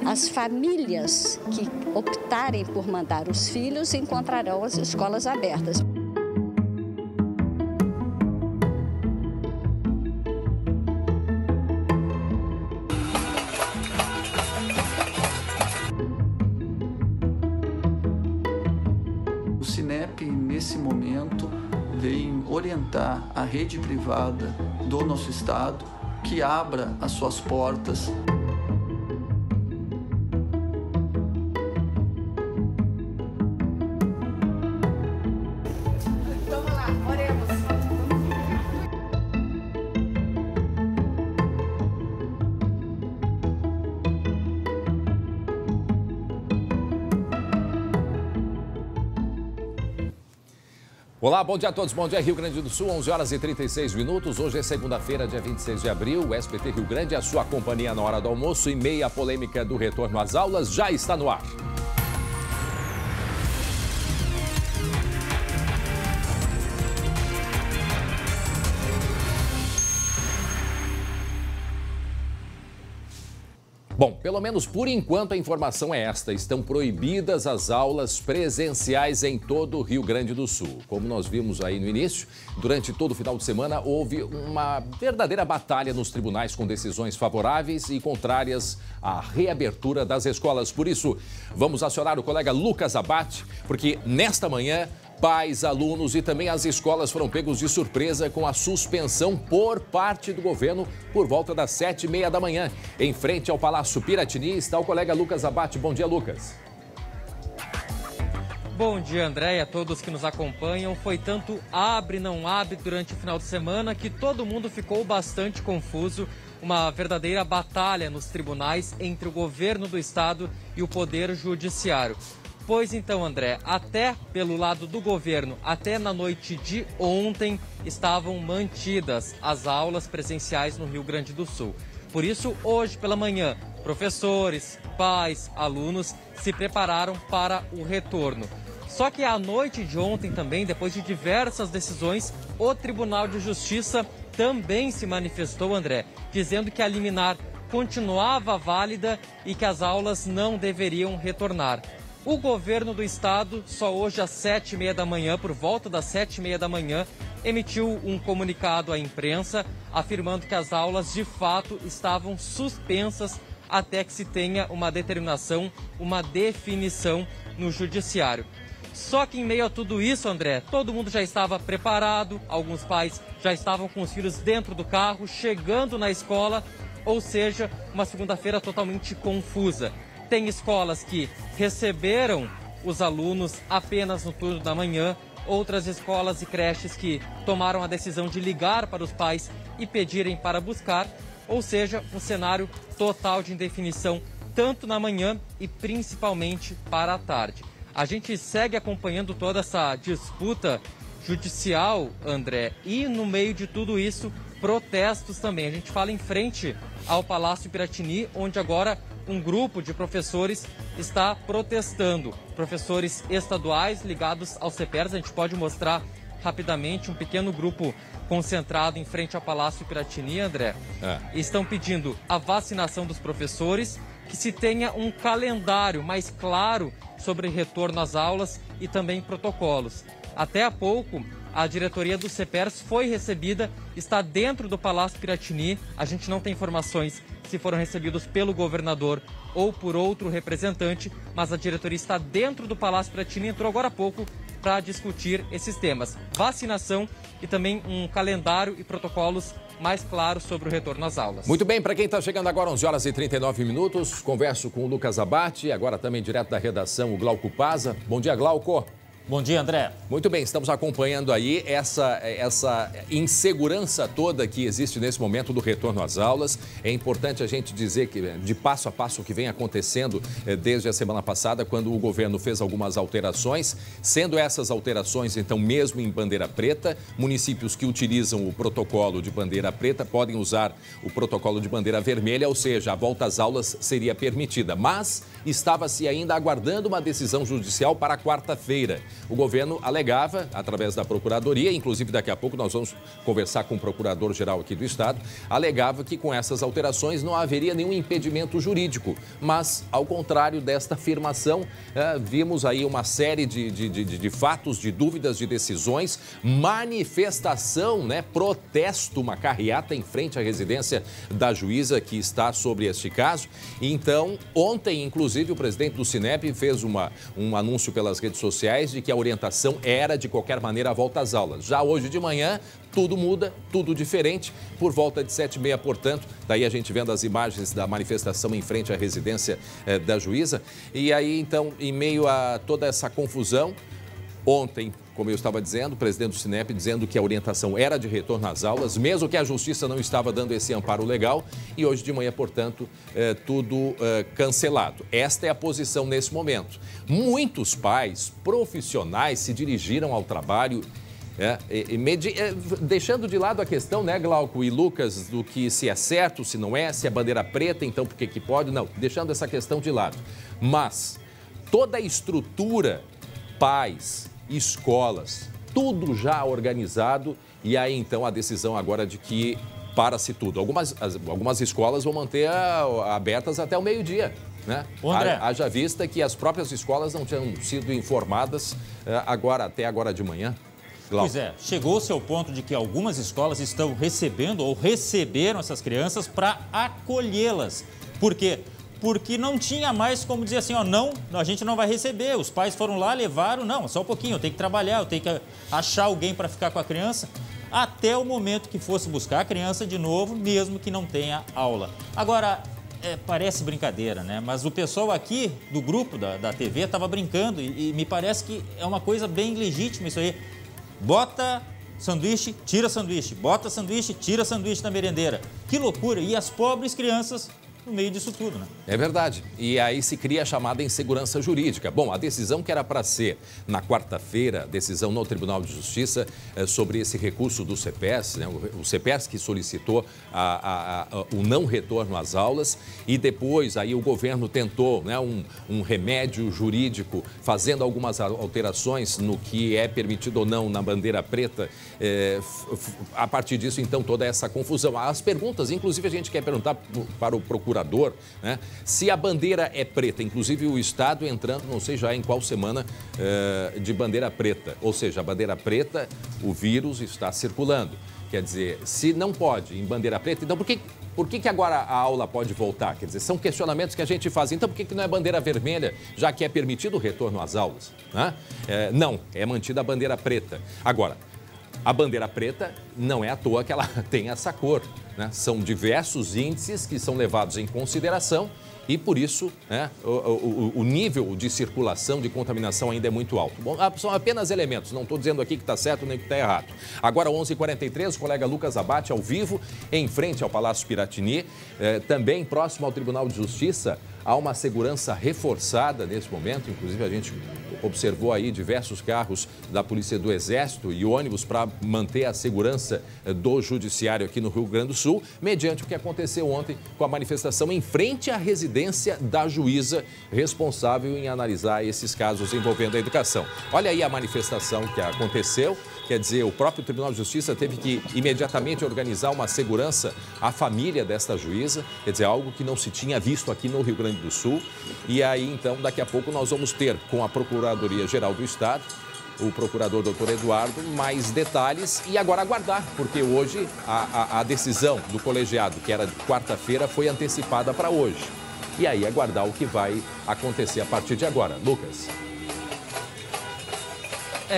As famílias que optarem por mandar os filhos encontrarão as escolas abertas. O Cinep, nesse momento, vem orientar a rede privada do nosso estado que abra as suas portas. Vamos lá, oremos. Olá, bom dia a todos. Bom dia, Rio Grande do Sul, 11 horas e 36 minutos. Hoje é segunda-feira, dia 26 de abril. O SBT Rio Grande, a sua companhia na hora do almoço, e meia polêmica do retorno às aulas, já está no ar. Bom, pelo menos por enquanto a informação é esta. Estão proibidas as aulas presenciais em todo o Rio Grande do Sul. Como nós vimos aí no início, durante todo o final de semana houve uma verdadeira batalha nos tribunais com decisões favoráveis e contrárias à reabertura das escolas. Por isso, vamos acionar o colega Lucas Abate, porque nesta manhã pais, alunos e também as escolas foram pegos de surpresa com a suspensão por parte do governo por volta das 7h30 da manhã. Em frente ao Palácio Piratini está o colega Lucas Abate. Bom dia, Lucas. Bom dia, André, e a todos que nos acompanham. Foi tanto abre, não abre durante o final de semana que todo mundo ficou bastante confuso. Uma verdadeira batalha nos tribunais entre o governo do estado e o poder judiciário. Pois então, André, até pelo lado do governo, até na noite de ontem, estavam mantidas as aulas presenciais no Rio Grande do Sul. Por isso, hoje pela manhã, professores, pais, alunos se prepararam para o retorno. Só que à noite de ontem também, depois de diversas decisões, o Tribunal de Justiça também se manifestou, André, dizendo que a liminar continuava válida e que as aulas não deveriam retornar. O governo do estado, só hoje às 7h30 da manhã, por volta das 7h30 da manhã, emitiu um comunicado à imprensa afirmando que as aulas de fato estavam suspensas até que se tenha uma determinação, uma definição no judiciário. Só que em meio a tudo isso, André, todo mundo já estava preparado, alguns pais já estavam com os filhos dentro do carro, chegando na escola, ou seja, uma segunda-feira totalmente confusa. Tem escolas que receberam os alunos apenas no turno da manhã, outras escolas e creches que tomaram a decisão de ligar para os pais e pedirem para buscar, ou seja, um cenário total de indefinição, tanto na manhã e principalmente para a tarde. A gente segue acompanhando toda essa disputa judicial, André, e no meio de tudo isso, protestos também. A gente fala em frente ao Palácio Piratini, onde agora um grupo de professores está protestando. Professores estaduais ligados ao CEPERS. A gente pode mostrar rapidamente um pequeno grupo concentrado em frente ao Palácio Piratini, André. Estão pedindo a vacinação dos professores, que se tenha um calendário mais claro sobre retorno às aulas e também protocolos. Até há pouco, a diretoria do CEPERS foi recebida, está dentro do Palácio Piratini. A gente não tem informações se foram recebidos pelo governador ou por outro representante, mas a diretoria está dentro do Palácio Piratini, entrou agora há pouco para discutir esses temas. Vacinação e também um calendário e protocolos mais claros sobre o retorno às aulas. Muito bem, para quem está chegando agora, 11 horas e 39 minutos, converso com o Lucas Abate, agora também direto da redação, o Glauco Paza. Bom dia, Glauco. Bom dia, André. Muito bem, estamos acompanhando aí essa insegurança toda que existe nesse momento do retorno às aulas. É importante a gente dizer que, de passo a passo, o que vem acontecendo desde a semana passada, quando o governo fez algumas alterações, sendo essas alterações, então, mesmo em bandeira preta, municípios que utilizam o protocolo de bandeira preta podem usar o protocolo de bandeira vermelha, ou seja, a volta às aulas seria permitida. Mas estava-se ainda aguardando uma decisão judicial para quarta-feira. O governo alegava, através da Procuradoria, inclusive daqui a pouco nós vamos conversar com o Procurador-Geral aqui do Estado, alegava que com essas alterações não haveria nenhum impedimento jurídico. Mas, ao contrário desta afirmação, vimos aí uma série de fatos, de dúvidas, de decisões, manifestação, protesto, uma carreata em frente à residência da juíza que está sobre este caso. Então, ontem, inclusive, o presidente do Sinep fez um anúncio pelas redes sociais de que a orientação era, de qualquer maneira, a volta às aulas. Já hoje de manhã, tudo muda, tudo diferente, por volta de 7h30, portanto, daí a gente vendo as imagens da manifestação em frente à residência da juíza. E aí, então, em meio a toda essa confusão, ontem, como eu estava dizendo, o presidente do Sinep dizendo que a orientação era de retorno às aulas, mesmo que a Justiça não estava dando esse amparo legal, e hoje de manhã, portanto, tudo cancelado. Esta é a posição nesse momento. Muitos pais profissionais se dirigiram ao trabalho, deixando de lado a questão, Glauco e Lucas, do que se é certo, se não é, se é bandeira preta, então por que pode? Não, deixando essa questão de lado. Mas toda a estrutura, pais, escolas, tudo já organizado, e aí então a decisão agora de que para-se tudo. Algumas escolas vão manter abertas até o meio-dia, Haja vista que as próprias escolas não tinham sido informadas até agora de manhã. Pois é, chegou-se ao ponto de que algumas escolas estão recebendo ou receberam essas crianças para acolhê-las. Por quê? Porque não tinha mais como dizer assim, não, a gente não vai receber. Os pais foram lá, levaram, não, só um pouquinho, eu tenho que trabalhar, eu tenho que achar alguém para ficar com a criança, até o momento que fosse buscar a criança de novo, mesmo que não tenha aula. Agora, parece brincadeira, mas o pessoal aqui do grupo da TV estava brincando e me parece que é uma coisa bem legítima isso aí. Bota sanduíche, tira sanduíche, bota sanduíche, tira sanduíche da merendeira. Que loucura! E as pobres crianças no meio disso tudo, É verdade. E aí se cria a chamada insegurança jurídica. Bom, a decisão que era para ser na quarta-feira, decisão no Tribunal de Justiça sobre esse recurso do CEPERS, o CEPERS que solicitou o não retorno às aulas, e depois aí o governo tentou um remédio jurídico, fazendo algumas alterações no que é permitido ou não na bandeira preta. A partir disso, então, toda essa confusão. As perguntas, inclusive a gente quer perguntar para o procurador, se a bandeira é preta, inclusive o Estado entrando, não sei já em qual semana, de bandeira preta. Ou seja, a bandeira preta, o vírus está circulando. Quer dizer, se não pode em bandeira preta, então por que agora a aula pode voltar? Quer dizer, são questionamentos que a gente faz. Então, por que não é bandeira vermelha, já que é permitido o retorno às aulas? Não, é mantida a bandeira preta. Agora, a bandeira preta não é à toa que ela tem essa cor, São diversos índices que são levados em consideração e, por isso, o nível de circulação, de contaminação ainda é muito alto. Bom, são apenas elementos, não estou dizendo aqui que está certo nem que está errado. Agora, 11h43, o colega Lucas Abate, ao vivo, em frente ao Palácio Piratini, também próximo ao Tribunal de Justiça. Há uma segurança reforçada nesse momento, inclusive a gente observou aí diversos carros da Polícia do Exército e ônibus para manter a segurança do Judiciário aqui no Rio Grande do Sul, mediante o que aconteceu ontem com a manifestação em frente à residência da juíza responsável em analisar esses casos envolvendo a educação. Olha aí a manifestação que aconteceu. Quer dizer, o próprio Tribunal de Justiça teve que imediatamente organizar uma segurança à família desta juíza, quer dizer, algo que não se tinha visto aqui no Rio Grande do Sul. E aí, então, daqui a pouco nós vamos ter com a Procuradoria-Geral do Estado, o procurador Dr. Eduardo, mais detalhes e agora aguardar, porque hoje a decisão do colegiado, que era de quarta-feira, foi antecipada para hoje. E aí aguardar o que vai acontecer a partir de agora. Lucas.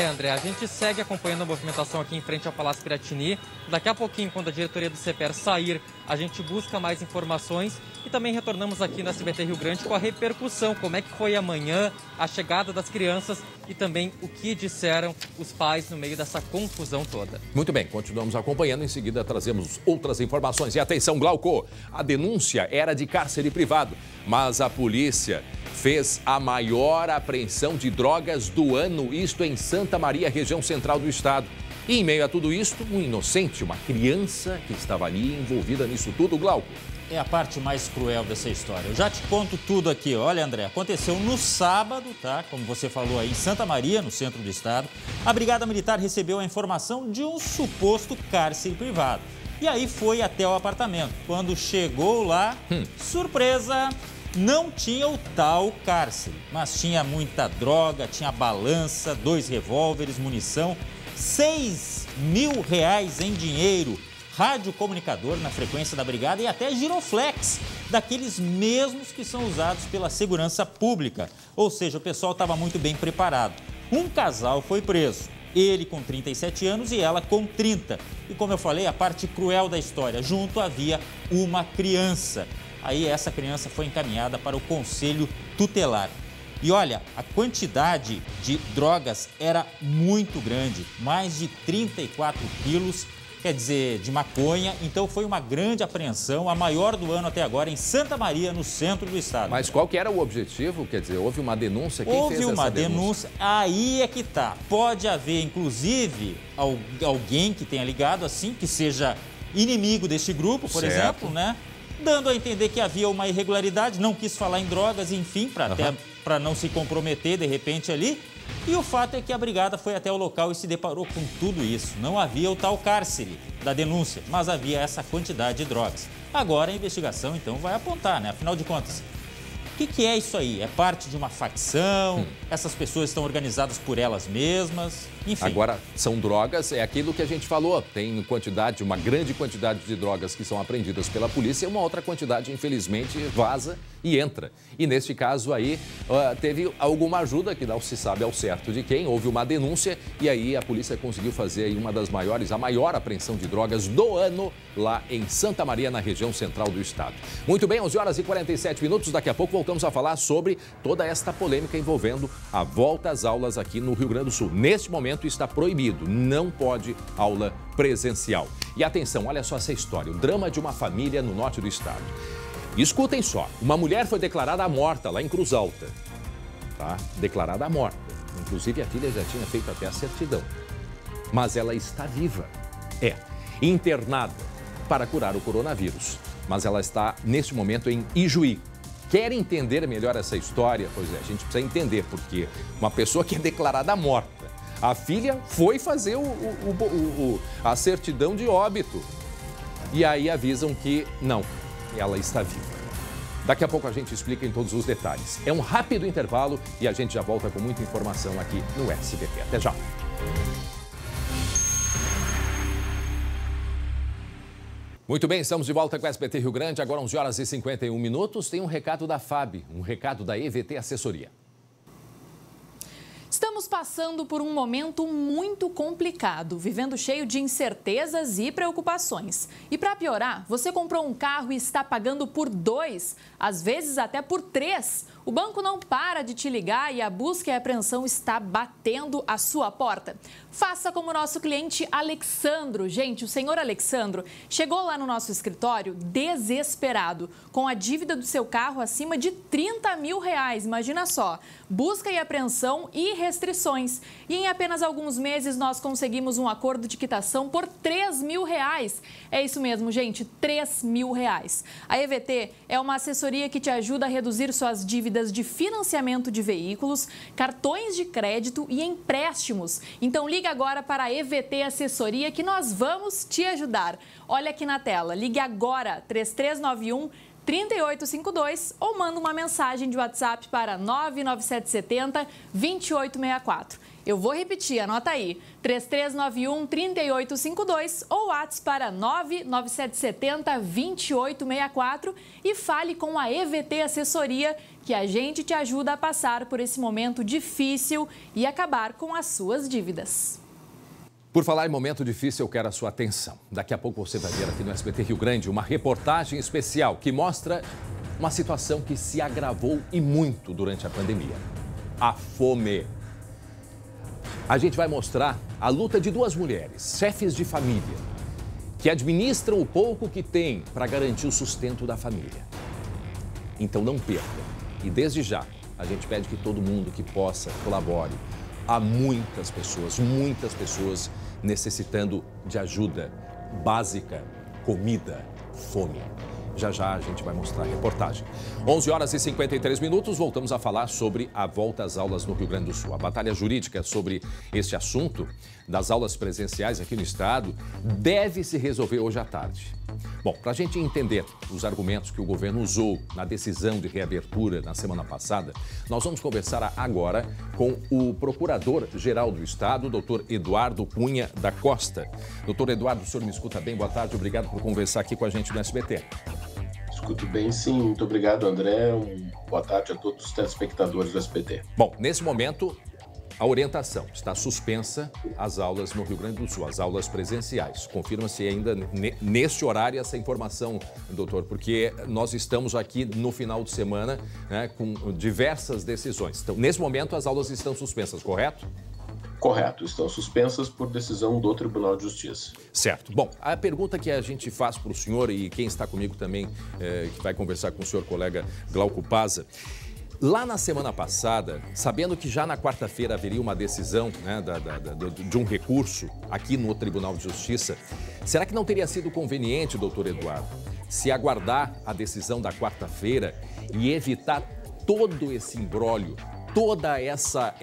André, a gente segue acompanhando a movimentação aqui em frente ao Palácio Piratini. Daqui a pouquinho, quando a diretoria do CEPER sair, a gente busca mais informações e também retornamos aqui na SBT Rio Grande com a repercussão, como é que foi amanhã, a chegada das crianças e também o que disseram os pais no meio dessa confusão toda. Muito bem, continuamos acompanhando, em seguida trazemos outras informações. E atenção, Glauco, a denúncia era de cárcere privado, mas a polícia fez a maior apreensão de drogas do ano, isto em Santa Maria, região central do estado. E em meio a tudo isto, um inocente, uma criança que estava ali envolvida nisso tudo, Glauco. é a parte mais cruel dessa história. Eu já te conto tudo aqui. Olha, André, aconteceu no sábado, tá? Como você falou aí, em Santa Maria, no centro do estado. A Brigada Militar recebeu a informação de um suposto cárcere privado. E aí foi até o apartamento. Quando chegou lá, surpresa, não tinha o tal cárcere, mas tinha muita droga, tinha balança, 2 revólveres, munição, R$6.000 em dinheiro, radiocomunicador na frequência da brigada e até giroflex, daqueles mesmos que são usados pela segurança pública. Ou seja, o pessoal estava muito bem preparado. Um casal foi preso, ele com 37 anos e ela com 30. E como eu falei, a parte cruel da história, junto havia uma criança. Aí essa criança foi encaminhada para o Conselho Tutelar. E olha, a quantidade de drogas era muito grande, mais de 34 quilos, quer dizer, de maconha. Então foi uma grande apreensão, a maior do ano até agora, em Santa Maria, no centro do estado. Mas qual que era o objetivo? Quer dizer, houve uma denúncia? Quem fez essa denúncia? Aí é que tá. Pode haver, inclusive, alguém que tenha ligado assim, que seja inimigo deste grupo, por exemplo, né? Dando a entender que havia uma irregularidade, não quis falar em drogas, enfim, para não se comprometer de repente ali. E o fato é que a brigada foi até o local e se deparou com tudo isso. Não havia o tal cárcere da denúncia, mas havia essa quantidade de drogas. Agora a investigação, então, vai apontar, né? Afinal de contas, o que é isso aí? É parte de uma facção? Essas pessoas estão organizadas por elas mesmas? Enfim. Agora, são drogas, é aquilo que a gente falou. Tem quantidade, uma grande quantidade de drogas que são apreendidas pela polícia e uma outra quantidade, infelizmente, vaza e entra. E neste caso aí, teve alguma ajuda, que não se sabe ao certo de quem, houve uma denúncia e aí a polícia conseguiu fazer aí uma das maiores, a maior apreensão de drogas do ano lá em Santa Maria, na região central do estado. Muito bem, 11h47, daqui a pouco voltamos a falar sobre toda esta polêmica envolvendo a volta às aulas aqui no Rio Grande do Sul. Neste momento está proibido, não pode aula presencial. E atenção, olha só essa história, o drama de uma família no norte do estado. Escutem só, uma mulher foi declarada morta lá em Cruz Alta, tá? Declarada morta. Inclusive a filha já tinha feito até a certidão. Mas ela está viva. Internada para curar o coronavírus. Mas ela está, neste momento, em Ijuí. Quer entender melhor essa história? Pois é, a gente precisa entender porque uma pessoa que é declarada morta, a filha foi fazer a certidão de óbito. E aí avisam que não, ela está viva. Daqui a pouco a gente explica em todos os detalhes. É um rápido intervalo e a gente já volta com muita informação aqui no SBT. Até já. Muito bem, estamos de volta com o SBT Rio Grande, agora 11h51. Tem um recado da FAB, um recado da EVT Assessoria. Estamos passando por um momento muito complicado, vivendo cheio de incertezas e preocupações. E para piorar, você comprou um carro e está pagando por 2, às vezes até por 3. O banco não para de te ligar e a busca e a apreensão está batendo a sua porta. Faça como o nosso cliente Alexandro. Gente, o senhor Alexandro chegou lá no nosso escritório desesperado, com a dívida do seu carro acima de R$30.000. Imagina só, busca e apreensão e restrições. E em apenas alguns meses nós conseguimos um acordo de quitação por R$3.000. É isso mesmo, gente, R$3.000. A EVT é uma assessoria que te ajuda a reduzir suas dívidas de financiamento de veículos, cartões de crédito e empréstimos. Então liga agora para a EVT Assessoria que nós vamos te ajudar. Olha aqui na tela, ligue agora 3391-3852 ou manda uma mensagem de WhatsApp para 99770-2864. Eu vou repetir, anota aí, 3391-3852 ou WhatsApp para 99770-2864 e fale com a EVT Assessoria, que a gente te ajuda a passar por esse momento difícil e acabar com as suas dívidas. Por falar em momento difícil, eu quero a sua atenção. Daqui a pouco você vai ver aqui no SBT Rio Grande uma reportagem especial que mostra uma situação que se agravou e muito durante a pandemia. A fome. A gente vai mostrar a luta de 2 mulheres, chefes de família, que administram o pouco que têm para garantir o sustento da família. Então não perca. E desde já, a gente pede que todo mundo que possa colabore. Há muitas pessoas necessitando de ajuda básica, comida, fome. Já já a gente vai mostrar a reportagem. 11h53, voltamos a falar sobre a volta às aulas no Rio Grande do Sul. A batalha jurídica sobre este assunto das aulas presenciais aqui no estado deve se resolver hoje à tarde. Bom, para a gente entender os argumentos que o governo usou na decisão de reabertura na semana passada, nós vamos conversar agora com o Procurador-Geral do Estado, doutor Eduardo Cunha da Costa. Doutor Eduardo, o senhor me escuta bem? Boa tarde, obrigado por conversar aqui com a gente no SBT. Escuto bem, sim. Muito obrigado, André. Boa tarde a todos os telespectadores do SBT. Bom, nesse momento, a orientação está suspensa as aulas no Rio Grande do Sul, as aulas presenciais. Confirma-se ainda neste horário essa informação, doutor, porque nós estamos aqui no final de semana, né, com diversas decisões. Então, nesse momento, as aulas estão suspensas, correto? Correto, estão suspensas por decisão do Tribunal de Justiça. Certo. Bom, a pergunta que a gente faz para o senhor e quem está comigo também, que vai conversar com o senhor colega Glauco Paza, lá na semana passada, sabendo que já na quarta-feira haveria uma decisão, né, de um recurso aqui no Tribunal de Justiça, será que não teria sido conveniente, doutor Eduardo, se aguardar a decisão da quarta-feira e evitar todo esse imbróglio, toda essa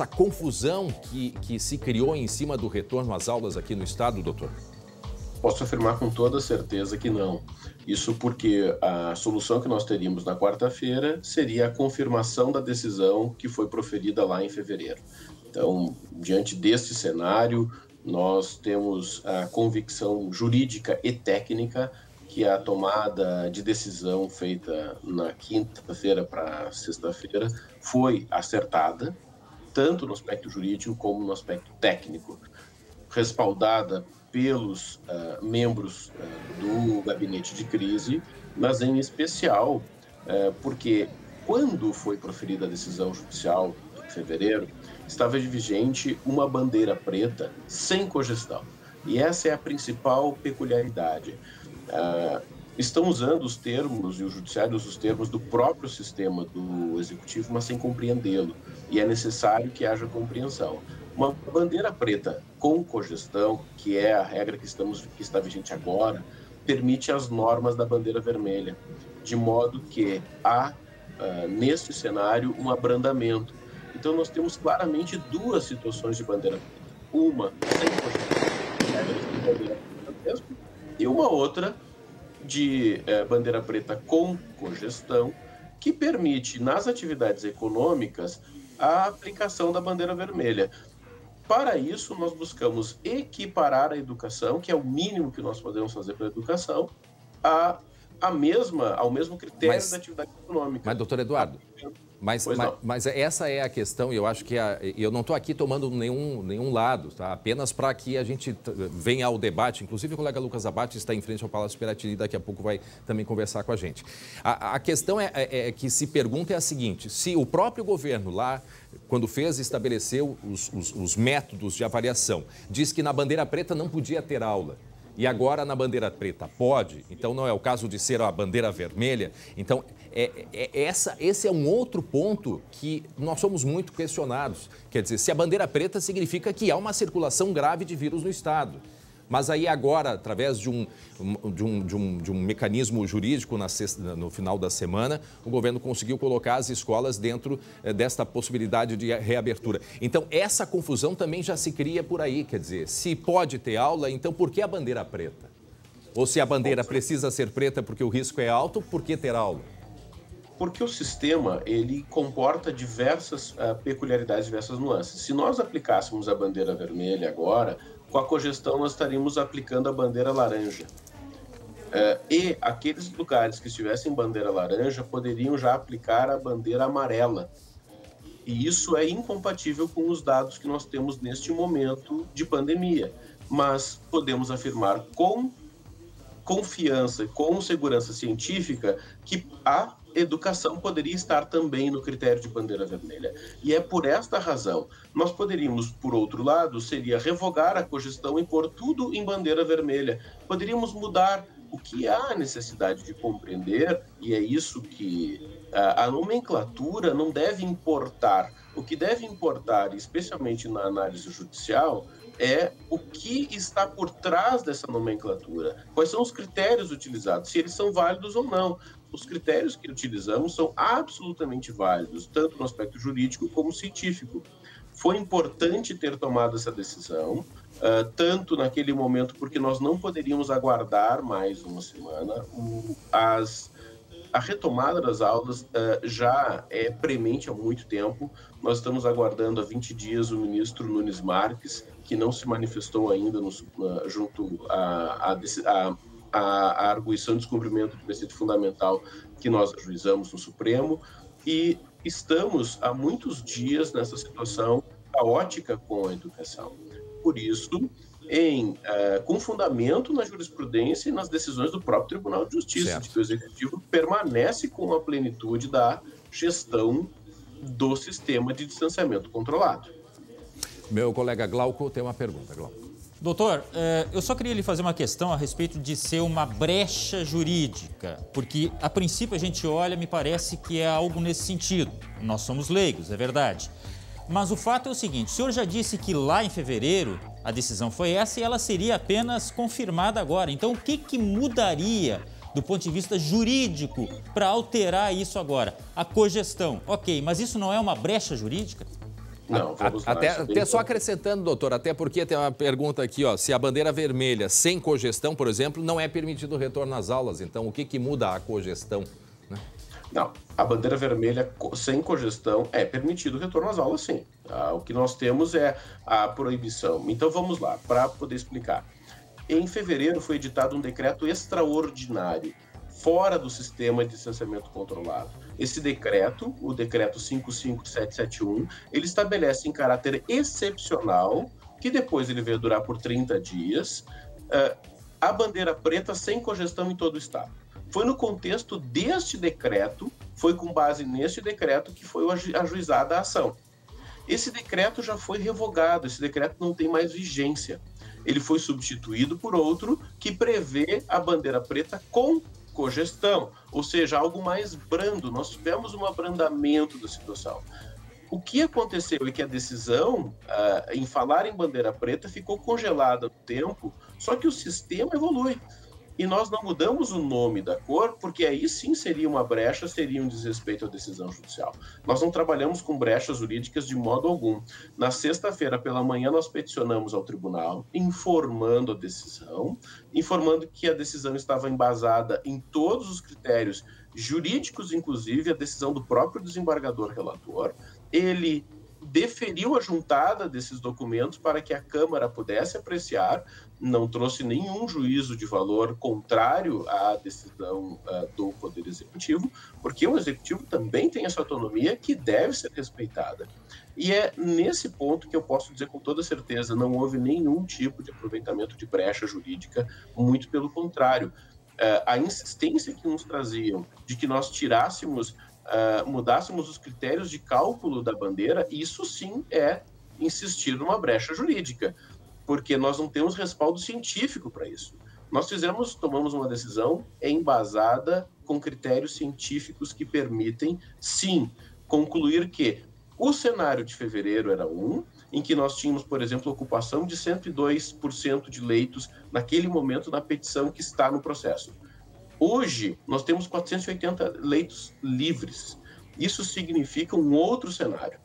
confusão que se criou em cima do retorno às aulas aqui no estado, doutor? Posso afirmar com toda certeza que não. Isso porque a solução que nós teríamos na quarta-feira seria a confirmação da decisão que foi proferida lá em fevereiro. Então, diante desse cenário, nós temos a convicção jurídica e técnica que a tomada de decisão feita na quinta-feira para sexta-feira foi acertada, tanto no aspecto jurídico como no aspecto técnico, respaldada pelos membros do gabinete de crise, mas em especial porque quando foi proferida a decisão judicial em fevereiro, estava vigente uma bandeira preta sem cogestão. E essa é a principal peculiaridade. Estão usando os termos, e o judiciário usa os termos do próprio sistema do executivo, mas sem compreendê-lo. E é necessário que haja compreensão. Uma bandeira preta com cogestão, que é a regra que está vigente agora, permite as normas da bandeira vermelha, de modo que há, neste cenário, um abrandamento. Então, nós temos claramente duas situações de bandeira preta. Uma sem cogestão, e uma outra de bandeira preta com cogestão, que permite, nas atividades econômicas, a aplicação da bandeira vermelha. Para isso, nós buscamos equiparar a educação, que é o mínimo que nós podemos fazer para a educação, ao mesmo critério da atividade econômica. Mas, doutor Eduardo, mas essa é a questão, e eu acho que eu não estou aqui tomando nenhum lado, tá? Apenas para que a gente venha ao debate. Inclusive, o colega Lucas Abate está em frente ao Palácio Piratini e daqui a pouco vai também conversar com a gente. A questão que se pergunta é a seguinte: se o próprio governo lá, quando estabeleceu os métodos de avaliação, diz que na bandeira preta não podia ter aula, e agora na bandeira preta pode, então não é o caso de ser a bandeira vermelha. Então, esse é um outro ponto que nós somos muito questionados. Quer dizer, se a bandeira preta significa que há uma circulação grave de vírus no estado. Mas aí agora, através de um mecanismo jurídico no final da semana, o governo conseguiu colocar as escolas dentro desta possibilidade de reabertura. Então, essa confusão também já se cria por aí. Quer dizer, se pode ter aula, então por que a bandeira preta? Ou se a bandeira precisa ser preta porque o risco é alto, por que ter aula? Porque o sistema, ele comporta diversas peculiaridades, diversas nuances. Se nós aplicássemos a bandeira vermelha agora, com a cogestão nós estaríamos aplicando a bandeira laranja. E aqueles lugares que estivessem bandeira laranja poderiam já aplicar a bandeira amarela. E isso é incompatível com os dados que nós temos neste momento de pandemia. Mas podemos afirmar com confiança e com segurança científica que a educação poderia estar também no critério de bandeira vermelha. E é por esta razão. Nós poderíamos, por outro lado, seria revogar a cogestão e pôr tudo em bandeira vermelha. Poderíamos mudar o que há necessidade de compreender, e é isso que a nomenclatura não deve importar. O que deve importar, especialmente na análise judicial, é o que está por trás dessa nomenclatura. Quais são os critérios utilizados, se eles são válidos ou não. Os critérios que utilizamos são absolutamente válidos, tanto no aspecto jurídico como científico. Foi importante ter tomado essa decisão, tanto naquele momento, porque nós não poderíamos aguardar mais uma semana. A retomada das aulas já é premente há muito tempo. Nós estamos aguardando há 20 dias o ministro Nunes Marques, que não se manifestou ainda junto à arguição de descumprimento do preceito fundamental que nós ajuizamos no Supremo, e estamos há muitos dias nessa situação caótica com a educação. Por isso, com fundamento na jurisprudência e nas decisões do próprio Tribunal de Justiça, de que o Executivo permanece com a plenitude da gestão do sistema de distanciamento controlado. Meu colega Glauco tem uma pergunta, Glauco. Doutor, eu só queria lhe fazer uma questão a respeito de ser uma brecha jurídica, porque a princípio a gente olha, me parece que é algo nesse sentido. Nós somos leigos, é verdade. Mas o fato é o seguinte, o senhor já disse que lá em fevereiro a decisão foi essa e ela seria apenas confirmada agora. Então, o que mudaria do ponto de vista jurídico para alterar isso agora? A cogestão, ok, mas isso não é uma brecha jurídica? Não, vamos lá. Até só acrescentando, doutor, até porque tem uma pergunta aqui, ó, se a bandeira vermelha sem cogestão, por exemplo, não é permitido o retorno às aulas, então o que muda a cogestão, né? Não, a bandeira vermelha sem cogestão é permitido o retorno às aulas, sim. O que nós temos é a proibição. Então vamos lá, para poder explicar. Em fevereiro foi editado um decreto extraordinário, fora do sistema de distanciamento controlado. Esse decreto, o decreto 55771, ele estabelece em caráter excepcional, que depois ele veio durar por 30 dias, a bandeira preta sem cogestão em todo o estado. Foi no contexto deste decreto, foi com base neste decreto que foi ajuizada a ação. Esse decreto já foi revogado, esse decreto não tem mais vigência. Ele foi substituído por outro que prevê a bandeira preta com cogestão, ou seja, algo mais brando. Nós tivemos um abrandamento da situação. O que aconteceu é que a decisão em falar em bandeira preta ficou congelada no tempo, só que o sistema evolui. E nós não mudamos o nome da cor, porque aí sim seria uma brecha, seria um desrespeito à decisão judicial. Nós não trabalhamos com brechas jurídicas de modo algum. Na sexta-feira pela manhã nós peticionamos ao tribunal, informando a decisão, informando que a decisão estava embasada em todos os critérios jurídicos, inclusive a decisão do próprio desembargador relator. Ele deferiu a juntada desses documentos para que a Câmara pudesse apreciar, não trouxe nenhum juízo de valor contrário à decisão do Poder Executivo, porque o Executivo também tem essa autonomia que deve ser respeitada. E é nesse ponto que eu posso dizer com toda certeza, não houve nenhum tipo de aproveitamento de brecha jurídica, muito pelo contrário. A insistência que nos traziam de que nós mudássemos os critérios de cálculo da bandeira, isso sim é insistir numa brecha jurídica, porque nós não temos respaldo científico para isso. Nós tomamos uma decisão embasada com critérios científicos que permitem, sim, concluir que o cenário de fevereiro era em que nós tínhamos, por exemplo, ocupação de 102% de leitos naquele momento na petição que está no processo. Hoje, nós temos 480 leitos livres. Isso significa um outro cenário.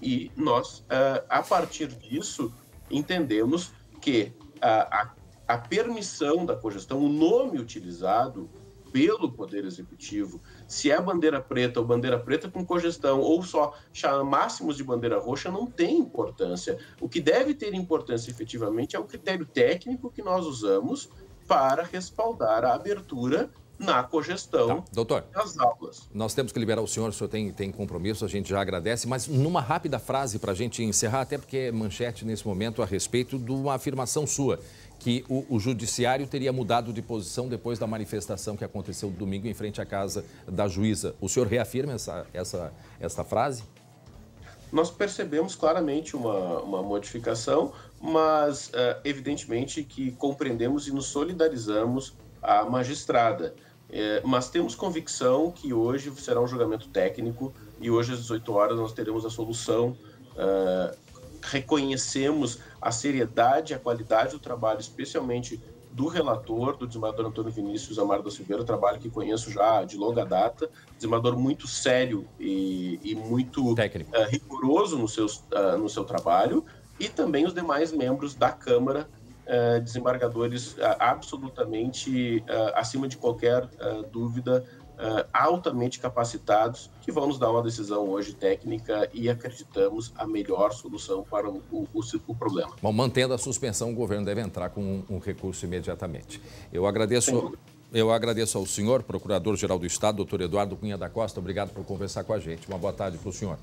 E nós, a partir disso, entendemos que a permissão da cogestão, o nome utilizado pelo Poder Executivo, se é bandeira preta ou bandeira preta com cogestão, ou só chamássemos de bandeira roxa, não tem importância. O que deve ter importância, efetivamente, é o critério técnico que nós usamos para respaldar a abertura na cogestão das aulas. Nós temos que liberar o senhor tem compromisso, a gente já agradece, mas numa rápida frase para a gente encerrar, até porque é manchete nesse momento a respeito de uma afirmação sua, que o judiciário teria mudado de posição depois da manifestação que aconteceu domingo em frente à casa da juíza. O senhor reafirma essa frase? Nós percebemos claramente uma modificação, mas evidentemente que compreendemos e nos solidarizamos à magistrada. Mas temos convicção que hoje será um julgamento técnico e hoje às 18 horas nós teremos a solução reconhecemos a seriedade e a qualidade do trabalho, especialmente do relator, do desembargador Antônio Vinícius Amaro da Silveira, trabalho que conheço já de longa data, desembargador muito sério e muito rigoroso no seu trabalho, e também os demais membros da Câmara, desembargadores absolutamente acima de qualquer dúvida, altamente capacitados, que vão nos dar uma decisão hoje técnica e acreditamos a melhor solução para o problema. Bom, mantendo a suspensão, o governo deve entrar com um recurso imediatamente. Eu agradeço ao senhor, Procurador-Geral do Estado, doutor Eduardo Cunha da Costa. Obrigado por conversar com a gente. Uma boa tarde para o senhor.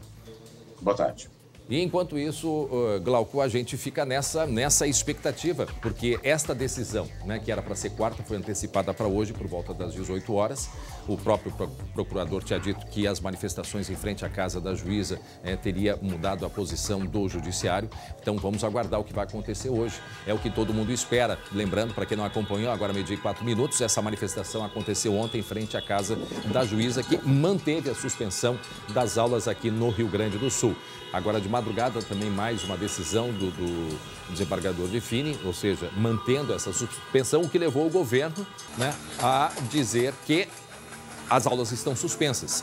Boa tarde. E enquanto isso, Glauco, a gente fica nessa expectativa, porque esta decisão, né, que era para ser quarta, foi antecipada para hoje, por volta das 18 horas. O próprio procurador tinha dito que as manifestações em frente à casa da juíza teria mudado a posição do judiciário. Então vamos aguardar o que vai acontecer hoje. É o que todo mundo espera. Lembrando, para quem não acompanhou, agora 12:04, essa manifestação aconteceu ontem em frente à casa da juíza, que manteve a suspensão das aulas aqui no Rio Grande do Sul. Agora de madrugada também mais uma decisão do desembargador Diffini, ou seja, mantendo essa suspensão, o que levou o governo, né, a dizer que as aulas estão suspensas.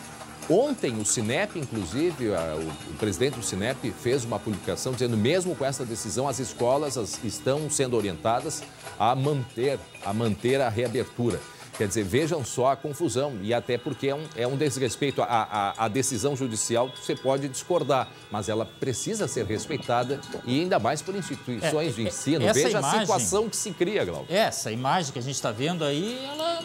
Ontem o Sinep, inclusive, o presidente do Sinep fez uma publicação dizendo, mesmo com essa decisão, as escolas estão sendo orientadas a manter a reabertura. Quer dizer, vejam só a confusão, e até porque é um desrespeito. A decisão judicial você pode discordar, mas ela precisa ser respeitada, e ainda mais por instituições de ensino. Veja a situação que se cria, Glauco. Essa imagem que a gente está vendo aí, ela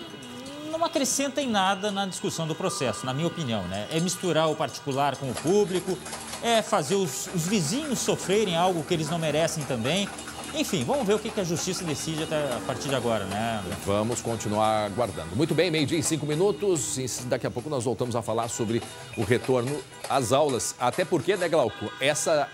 não acrescenta em nada na discussão do processo, na minha opinião, né? É misturar o particular com o público, é fazer os vizinhos sofrerem algo que eles não merecem também. Enfim, vamos ver o que a justiça decide a partir de agora, né? Vamos continuar aguardando. Muito bem, 12:05. E daqui a pouco nós voltamos a falar sobre o retorno às aulas. Até porque, né, Glauco, essa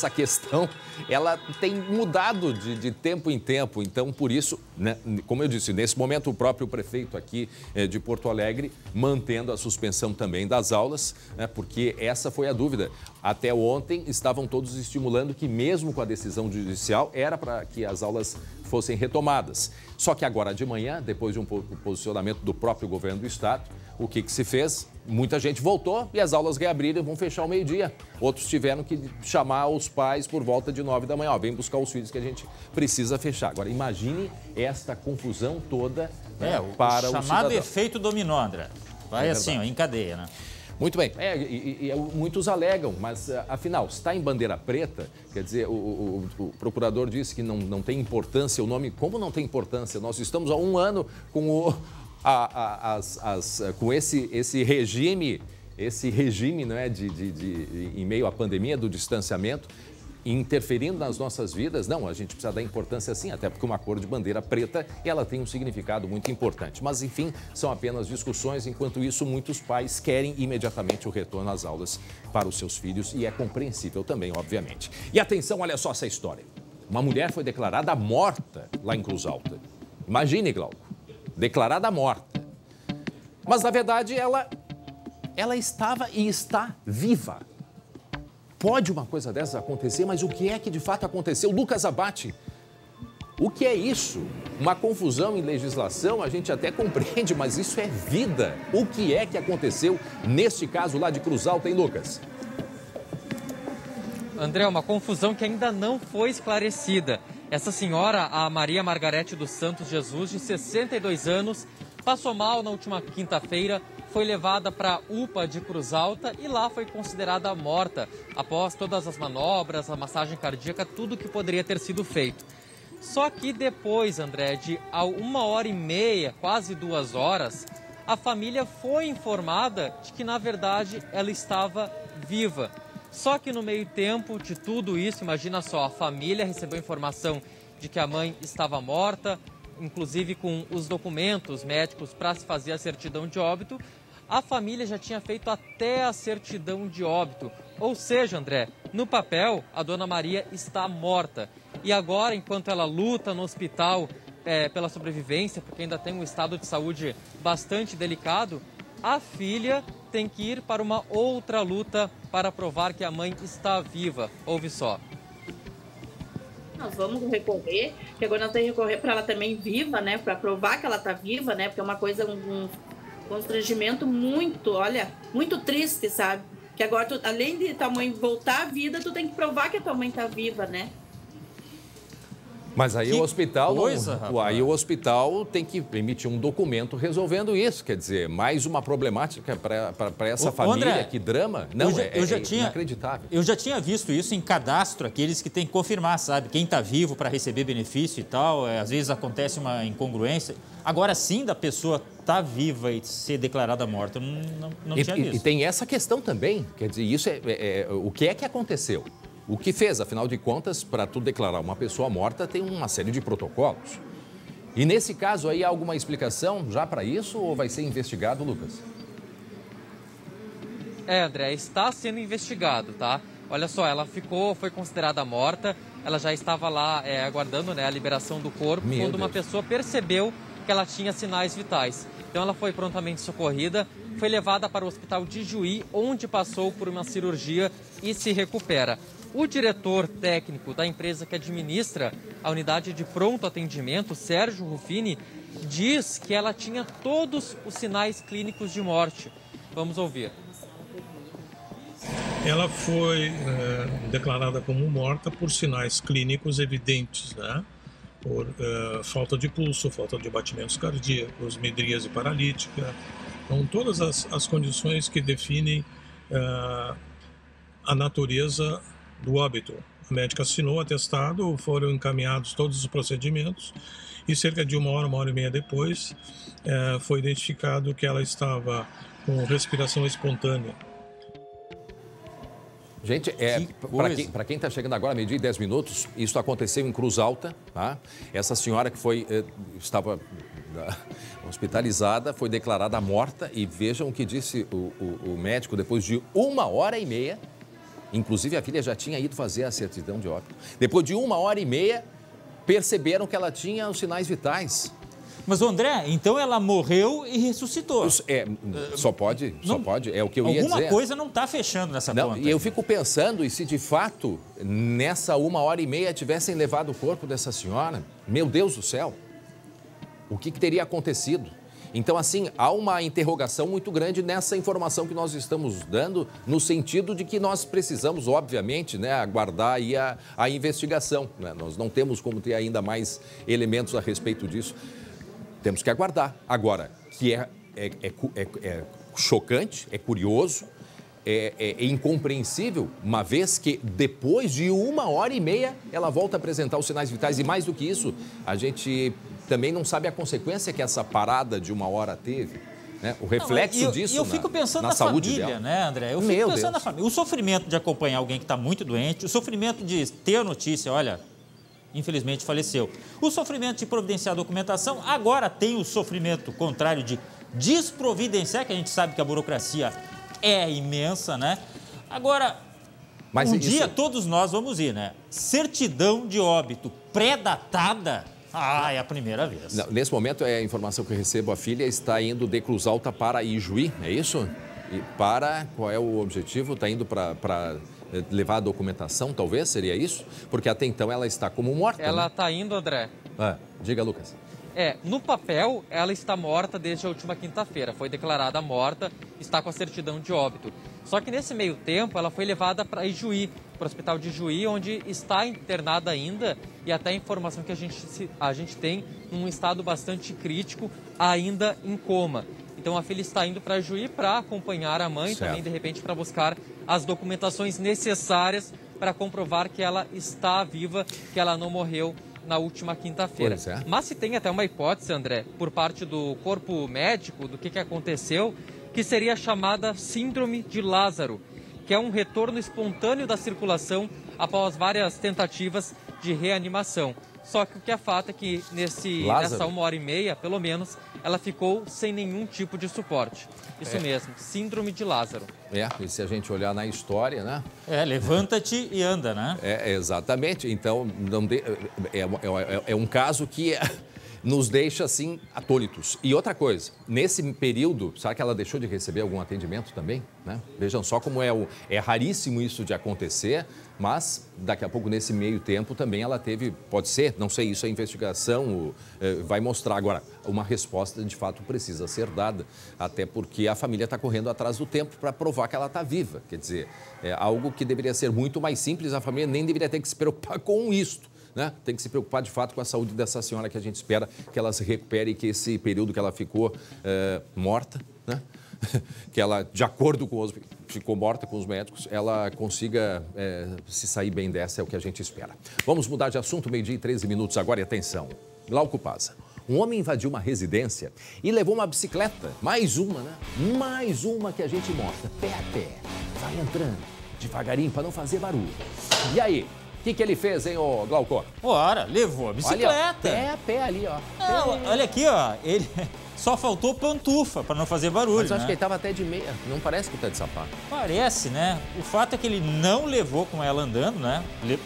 questão, ela tem mudado de tempo em tempo. Então, por isso, né, como eu disse, nesse momento o próprio prefeito aqui de Porto Alegre mantendo a suspensão também das aulas, né, porque essa foi a dúvida. Até ontem estavam todos estimulando que mesmo com a decisão judicial era para que as aulas fossem retomadas. Só que agora de manhã, depois de um posicionamento do próprio governo do estado, o que se fez? Muita gente voltou e as aulas reabriram e vão fechar ao meio-dia. Outros tiveram que chamar os pais por volta de 9 da manhã. Ó, vem buscar os filhos que a gente precisa fechar. Agora, imagine esta confusão toda, né, para o cidadão. Chamado efeito dominó, André. Vai assim, ó, em cadeia, né? Muito bem, muitos alegam, mas afinal, está em bandeira preta, quer dizer, o procurador disse que não tem importância o nome. Como não tem importância? Nós estamos há um ano com com esse regime, não é, em meio à pandemia, do distanciamento, interferindo nas nossas vidas. Não, a gente precisa dar importância sim, até porque uma cor de bandeira preta, ela tem um significado muito importante. Mas, enfim, são apenas discussões. Enquanto isso, muitos pais querem imediatamente o retorno às aulas para os seus filhos, e é compreensível também, obviamente. E atenção, olha só essa história. Uma mulher foi declarada morta lá em Cruz Alta. Imagine, Glauco, declarada morta. Mas, na verdade, ela estava e está viva. Pode uma coisa dessas acontecer, mas o que é que de fato aconteceu? Lucas Abate, o que é isso? Uma confusão em legislação, a gente até compreende, mas isso é vida. O que é que aconteceu neste caso lá de Cruz Alta, hein, Lucas? André, uma confusão que ainda não foi esclarecida. Essa senhora, a Maria Margarete dos Santos Jesus, de 62 anos, passou mal na última quinta-feira, foi levada para a UPA de Cruz Alta e lá foi considerada morta após todas as manobras, a massagem cardíaca, tudo que poderia ter sido feito. Só que depois, André, de 1h30, quase 2 horas, a família foi informada de que, na verdade, ela estava viva. Só que no meio tempo de tudo isso, imagina só, a família recebeu informação de que a mãe estava morta, inclusive com os documentos médicos para se fazer a certidão de óbito. A família já tinha feito até a certidão de óbito. Ou seja, André, no papel, a dona Maria está morta. E agora, enquanto ela luta no hospital pela sobrevivência, porque ainda tem um estado de saúde bastante delicado, a filha tem que ir para uma outra luta para provar que a mãe está viva. Ouve só. Nós vamos recorrer, que agora nós temos que recorrer para ela também viva, né? Para provar que ela está viva, né? Porque é uma coisa, um constrangimento muito, olha, muito triste, sabe? Que agora, além de tua mãe voltar à vida, tu tem que provar que a tua mãe está viva, né? Mas aí Que o hospital, coisa, aí o hospital tem que emitir um documento resolvendo isso. Quer dizer, mais uma problemática para essa família. André, que drama. Não, eu já tinha, inacreditável. Eu já tinha visto isso em cadastro, aqueles que tem que confirmar, sabe? Quem está vivo para receber benefício e tal. Às vezes acontece uma incongruência. Agora sim, da pessoa estar viva e ser declarada morta, eu não tinha visto. E tem essa questão também. Quer dizer, isso o que é que aconteceu? O que fez, afinal de contas, para tu declarar uma pessoa morta, tem uma série de protocolos. E nesse caso aí, há alguma explicação já para isso ou vai ser investigado, Lucas? André, está sendo investigado, tá? Olha só, ela foi considerada morta, ela já estava lá aguardando, né, a liberação do corpo, quando uma pessoa percebeu que ela tinha sinais vitais. Então ela foi prontamente socorrida, foi levada para o hospital de Juí, onde passou por uma cirurgia e se recupera. O diretor técnico da empresa que administra a unidade de pronto atendimento, Sérgio Ruffini, diz que ela tinha todos os sinais clínicos de morte. Vamos ouvir. Ela foi declarada como morta por sinais clínicos evidentes, né? Por falta de pulso, falta de batimentos cardíacos, midríase paralítica. Então, todas as condições que definem a natureza do óbito. A médica assinou o atestado, foram encaminhados todos os procedimentos e cerca de uma hora e meia depois foi identificado que ela estava com respiração espontânea. Gente, para quem está chegando agora, 12:10, isso aconteceu em Cruz Alta, tá? Essa senhora que estava hospitalizada, foi declarada morta e vejam o que disse o médico depois de 1h30. Inclusive, a filha já tinha ido fazer a certidão de óbito. Depois de 1h30, perceberam que ela tinha os sinais vitais. Mas, André, então ela morreu e ressuscitou. Só pode, é o que eu ia dizer. Alguma coisa não está fechando nessa conta. E eu fico pensando, e se de fato, nessa 1h30, tivessem levado o corpo dessa senhora, meu Deus do céu, o que teria acontecido? Então, assim, há uma interrogação muito grande nessa informação que nós estamos dando, no sentido de que nós precisamos, obviamente, né, aguardar aí a investigação. Né? Nós não temos como ter ainda mais elementos a respeito disso. Temos que aguardar. Agora, que é chocante, é curioso, é incompreensível, uma vez que depois de 1h30 ela volta a apresentar os sinais vitais. E mais do que isso, a gente também não sabe a consequência que essa parada de 1 hora teve, né? O reflexo disso eu fico pensando na saúde família, dela. né, André? Eu fico pensando na família. O sofrimento de acompanhar alguém que está muito doente, o sofrimento de ter a notícia, olha, infelizmente faleceu. O sofrimento de providenciar a documentação, agora tem o sofrimento contrário de desprovidenciar, que a gente sabe que a burocracia é imensa, né? Agora, dia todos nós vamos ir, né? Certidão de óbito pré-datada. É a primeira vez. Não, nesse momento, a informação que eu recebo, a filha está indo de Cruz Alta para Ijuí, é isso? E qual é o objetivo? Está indo para levar a documentação, talvez? Seria isso? Porque até então ela está como morta. Ela está indo, André. Diga, Lucas. No papel, ela está morta desde a última quinta-feira. Foi declarada morta, está com a certidão de óbito. Só que nesse meio tempo, ela foi levada para Ijuí, para o hospital de Ijuí, onde está internada ainda. E até a informação que a gente tem, num estado bastante crítico, ainda em coma. Então a filha está indo para Ijuí para acompanhar a mãe, também de repente para buscar as documentações necessárias para comprovar que ela está viva, que ela não morreu na última quinta-feira. Mas se tem até uma hipótese, André, por parte do corpo médico, do que aconteceu, que seria a chamada Síndrome de Lázaro, que é um retorno espontâneo da circulação após várias tentativas de reanimação. Só que o que é fato é que nessa 1h30, pelo menos, ela ficou sem nenhum tipo de suporte. Isso mesmo, Síndrome de Lázaro. E se a gente olhar na história, né? Levanta-te e anda, né? Exatamente. Então, é um caso que nos deixa, assim, atônitos. E outra coisa, nesse período, será que ela deixou de receber algum atendimento também? Né? Vejam só como é raríssimo isso de acontecer, mas daqui a pouco, nesse meio tempo, também ela teve, pode ser, não sei, isso a investigação vai mostrar. Agora, uma resposta, de fato, precisa ser dada, até porque a família está correndo atrás do tempo para provar que ela está viva. Quer dizer, é algo que deveria ser muito mais simples, a família nem deveria ter que se preocupar com isto. Né? Tem que se preocupar, de fato, com a saúde dessa senhora, que a gente espera que ela se recupere e que esse período que ela ficou morta, né? Que ela, de acordo com ficou morta com os médicos, ela consiga se sair bem dessa, é o que a gente espera. Vamos mudar de assunto, 12h13 agora, e atenção. Glauco Pazza. Um homem invadiu uma residência e levou uma bicicleta, mais uma, né? Mais uma que a gente mostra, pé a pé. Vai entrando, devagarinho, para não fazer barulho. E aí? O que ele fez, hein, ô Glauco? Ora, levou a bicicleta. Olha, pé a pé ali, ó. Olha aqui, ó. Ele só faltou pantufa para não fazer barulho. Mas eu acho que ele estava até de meia. Não parece que está de sapato. Parece, né? O fato é que ele não levou com ela andando, né?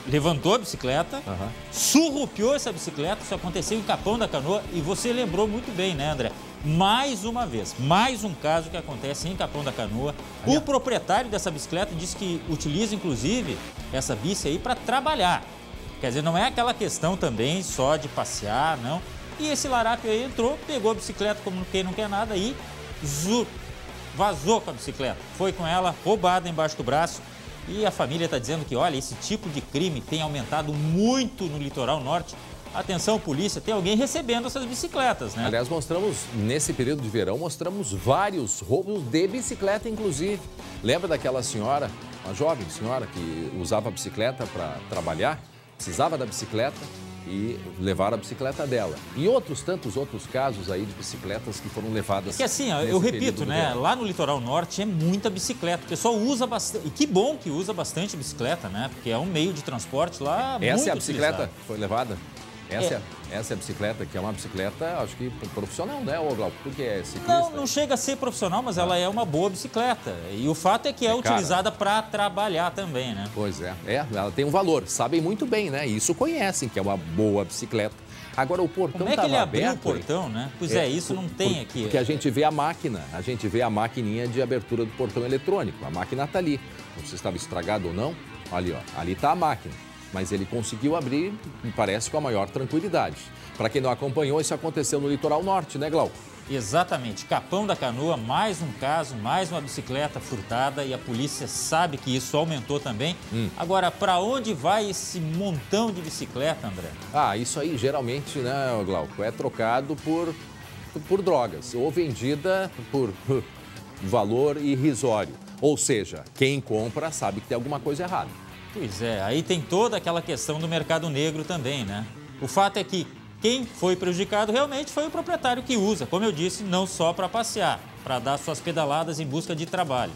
Levantou a bicicleta, surrupiou essa bicicleta. Isso aconteceu em Capão da Canoa. E você lembrou muito bem, né, André? Mais uma vez, mais um caso que acontece em Capão da Canoa. O proprietário dessa bicicleta disse que utiliza, inclusive, essa bici aí para trabalhar. Quer dizer, não é aquela questão também só de passear, não. E esse larápio aí entrou, pegou a bicicleta como quem não quer nada e vazou com a bicicleta. Foi com ela, roubada embaixo do braço. E a família está dizendo que, olha, esse tipo de crime tem aumentado muito no litoral norte. Atenção, polícia, tem alguém recebendo essas bicicletas, né? Aliás, mostramos, nesse período de verão, mostramos vários roubos de bicicleta, inclusive. Lembra daquela senhora, uma jovem senhora que usava a bicicleta para trabalhar, precisava da bicicleta e levaram a bicicleta dela. E tantos outros casos aí de bicicletas que foram levadas. Porque assim, eu repito, né? Lá no litoral norte é muita bicicleta. O pessoal usa bastante. E que bom que usa bastante bicicleta, né? Porque é um meio de transporte lá muito Essa é a bicicleta utilizado. que foi levada? Essa é a bicicleta, que é uma bicicleta, acho que profissional, né, Glauco? Porque é ciclista. Não chega a ser profissional, mas ela é uma boa bicicleta. E o fato é que é utilizada para trabalhar também, né? Pois é. Ela tem um valor. Sabem muito bem, né? Isso conhecem, que é uma boa bicicleta. Agora, o portão estava aberto. Como é que ele abriu o portão, né? Pois isso não tem aqui. Porque a gente vê a máquina, maquininha de abertura do portão eletrônico. A máquina está ali. Não sei se estava estragado ou não. Ali, ó. Ali está a máquina. Mas ele conseguiu abrir, me parece, com a maior tranquilidade. Para quem não acompanhou, isso aconteceu no litoral norte, né, Glauco? Exatamente. Capão da Canoa, mais um caso, mais uma bicicleta furtada e a polícia sabe que isso aumentou também. Agora, para onde vai esse montão de bicicleta, André? Isso aí geralmente, né, Glauco, é trocado por drogas ou vendida por valor irrisório. Ou seja, quem compra sabe que tem alguma coisa errada. Pois é, aí tem toda aquela questão do mercado negro também, né? O fato é que quem foi prejudicado realmente foi o proprietário que usa, como eu disse, não só para passear, para dar suas pedaladas em busca de trabalho.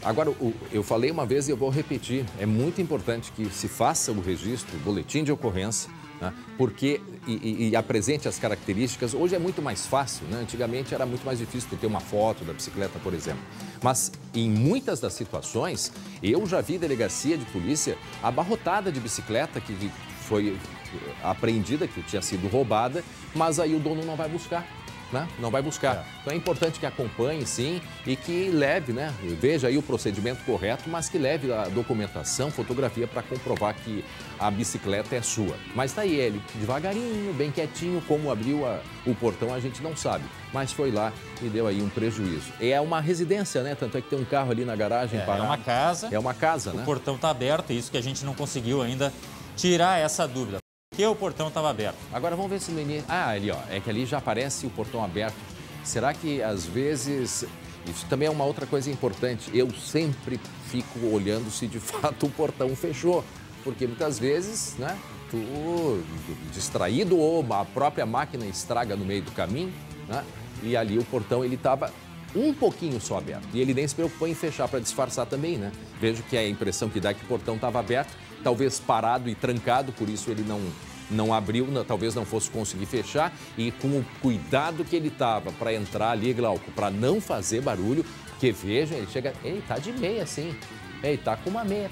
Agora, eu falei uma vez e eu vou repetir, é muito importante que se faça o registro, o boletim de ocorrência, né? Porque e apresente as características. Hoje é muito mais fácil, né? Antigamente era muito mais difícil ter uma foto da bicicleta, por exemplo. Mas em muitas das situações, eu já vi delegacia de polícia abarrotada de bicicleta que foi apreendida, que tinha sido roubada, mas aí o dono não vai buscar. Né? Não vai buscar. Então é importante que acompanhe, sim, e que leve, né? Veja aí o procedimento correto, mas que leve a documentação, fotografia para comprovar que a bicicleta é sua. Mas tá aí ele, devagarinho, bem quietinho, como abriu o portão a gente não sabe. Mas foi lá e deu aí um prejuízo. É uma residência, né? Tanto é que tem um carro ali na garagem parado. É uma casa. É uma casa, né? O portão tá aberto, isso que a gente não conseguiu ainda tirar essa dúvida. Porque o portão estava aberto. Agora vamos ver se no início... ali, ó. É que ali já aparece o portão aberto. Será que às vezes... Isso também é uma outra coisa importante. Eu sempre fico olhando se de fato o portão fechou. Porque muitas vezes, né? Tu distraído ou a própria máquina estraga no meio do caminho, né? E ali o portão ele estava um pouquinho só aberto. E ele nem se preocupou em fechar para disfarçar também, né? Vejo que a impressão que dá é que o portão estava aberto, talvez parado e trancado, por isso ele não abriu, talvez não fosse conseguir fechar. E com o cuidado que ele estava para entrar ali, Glauco, para não fazer barulho, Porque veja, ele chega, ele tá de meia, assim. Ele tá com uma meia.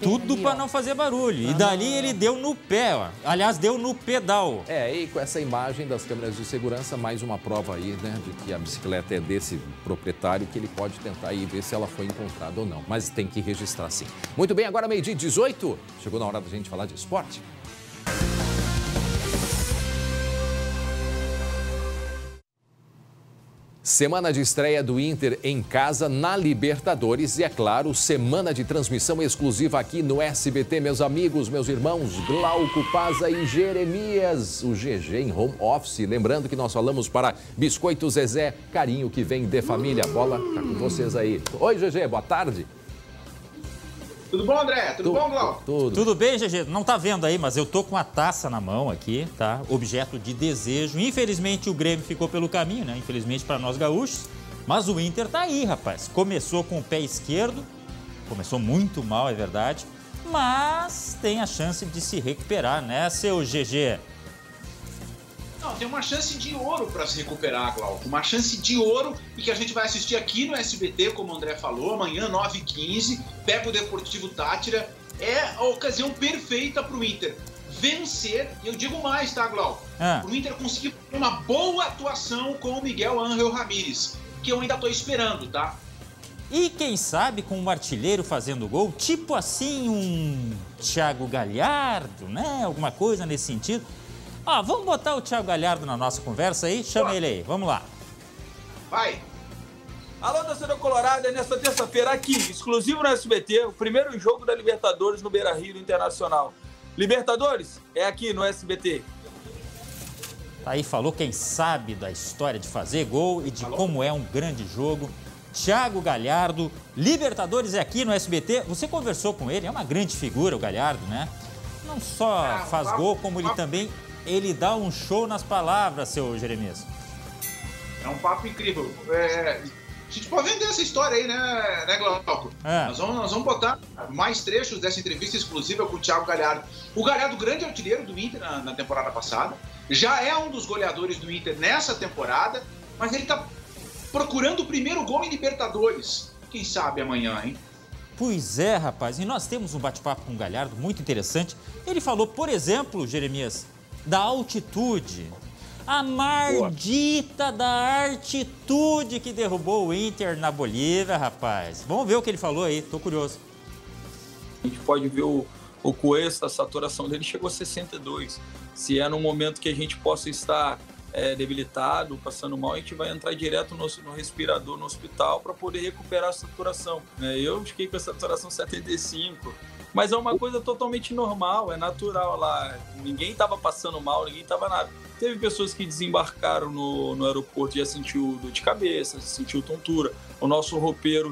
Tudo para não fazer barulho. E dali ele deu no pé, ó. Aliás, deu no pedal. E com essa imagem das câmeras de segurança, mais uma prova aí, né, de que a bicicleta é desse proprietário, que ele pode tentar aí ver se ela foi encontrada ou não. Mas tem que registrar sim. Muito bem, agora 12h18. Chegou na hora da gente falar de esporte. Semana de estreia do Inter em casa na Libertadores e, é claro, semana de transmissão exclusiva aqui no SBT, meus amigos, meus irmãos, Glauco Paza e Jeremias, o GG em home office. Lembrando que nós falamos para Biscoito Zezé, carinho que vem de família. A bola tá com vocês aí. Oi, GG, boa tarde. Tudo bom, André? Tudo bom, Glauco? Tudo bem, GG? Não tá vendo aí, mas eu tô com a taça na mão aqui, tá? Objeto de desejo. Infelizmente, o Grêmio ficou pelo caminho, né? Infelizmente para nós gaúchos. Mas o Inter tá aí, rapaz. Começou com o pé esquerdo. Começou muito mal, é verdade. Mas tem a chance de se recuperar, né, seu GG? Não, tem uma chance de ouro para se recuperar, Glauco. Uma chance de ouro e que a gente vai assistir aqui no SBT, como o André falou, amanhã, 9h15, pega o Deportivo Tátira. É a ocasião perfeita para o Inter vencer, e eu digo mais, tá, Glauco? O Inter conseguir uma boa atuação com o Miguel Ángel Ramírez, que eu ainda estou esperando, tá? E quem sabe com um artilheiro fazendo gol, tipo assim um Thiago Galhardo, né? Alguma coisa nesse sentido. Vamos botar o Thiago Galhardo na nossa conversa aí? Chama ele aí, vamos lá. Vai. Alô, torcedor colorado, é nesta terça-feira aqui, exclusivo no SBT, o primeiro jogo da Libertadores no Beira-Rio Internacional. Libertadores é aqui no SBT. Aí falou quem sabe da história de fazer gol e de como é um grande jogo. Thiago Galhardo, Libertadores é aqui no SBT. Você conversou com ele, é uma grande figura o Galhardo, né? Não só faz gol, como ele também... Ele dá um show nas palavras, seu Jeremias. É um papo incrível. A gente pode vender essa história aí, né Glauco? Nós vamos botar mais trechos dessa entrevista exclusiva com o Thiago Galhardo. O Galhardo, grande artilheiro do Inter na temporada passada, já é um dos goleadores do Inter nessa temporada, mas ele está procurando o primeiro gol em Libertadores. Quem sabe amanhã, hein? Pois é, rapaz. E nós temos um bate-papo com o Galhardo muito interessante. Ele falou, por exemplo, Jeremias, da altitude. A maldita da altitude que derrubou o Inter na Bolívia, rapaz. Vamos ver o que ele falou aí, tô curioso. A gente pode ver o Cuesta, a saturação dele chegou a 62. Se é no momento que a gente possa estar debilitado, passando mal, a gente vai entrar direto no respirador no hospital para poder recuperar a saturação. Eu fiquei com a saturação 75. Mas é uma coisa totalmente normal, é natural lá. Ninguém estava passando mal, ninguém estava nada. Teve pessoas que desembarcaram no aeroporto e já sentiu dor de cabeça, sentiu tontura. O nosso roupeiro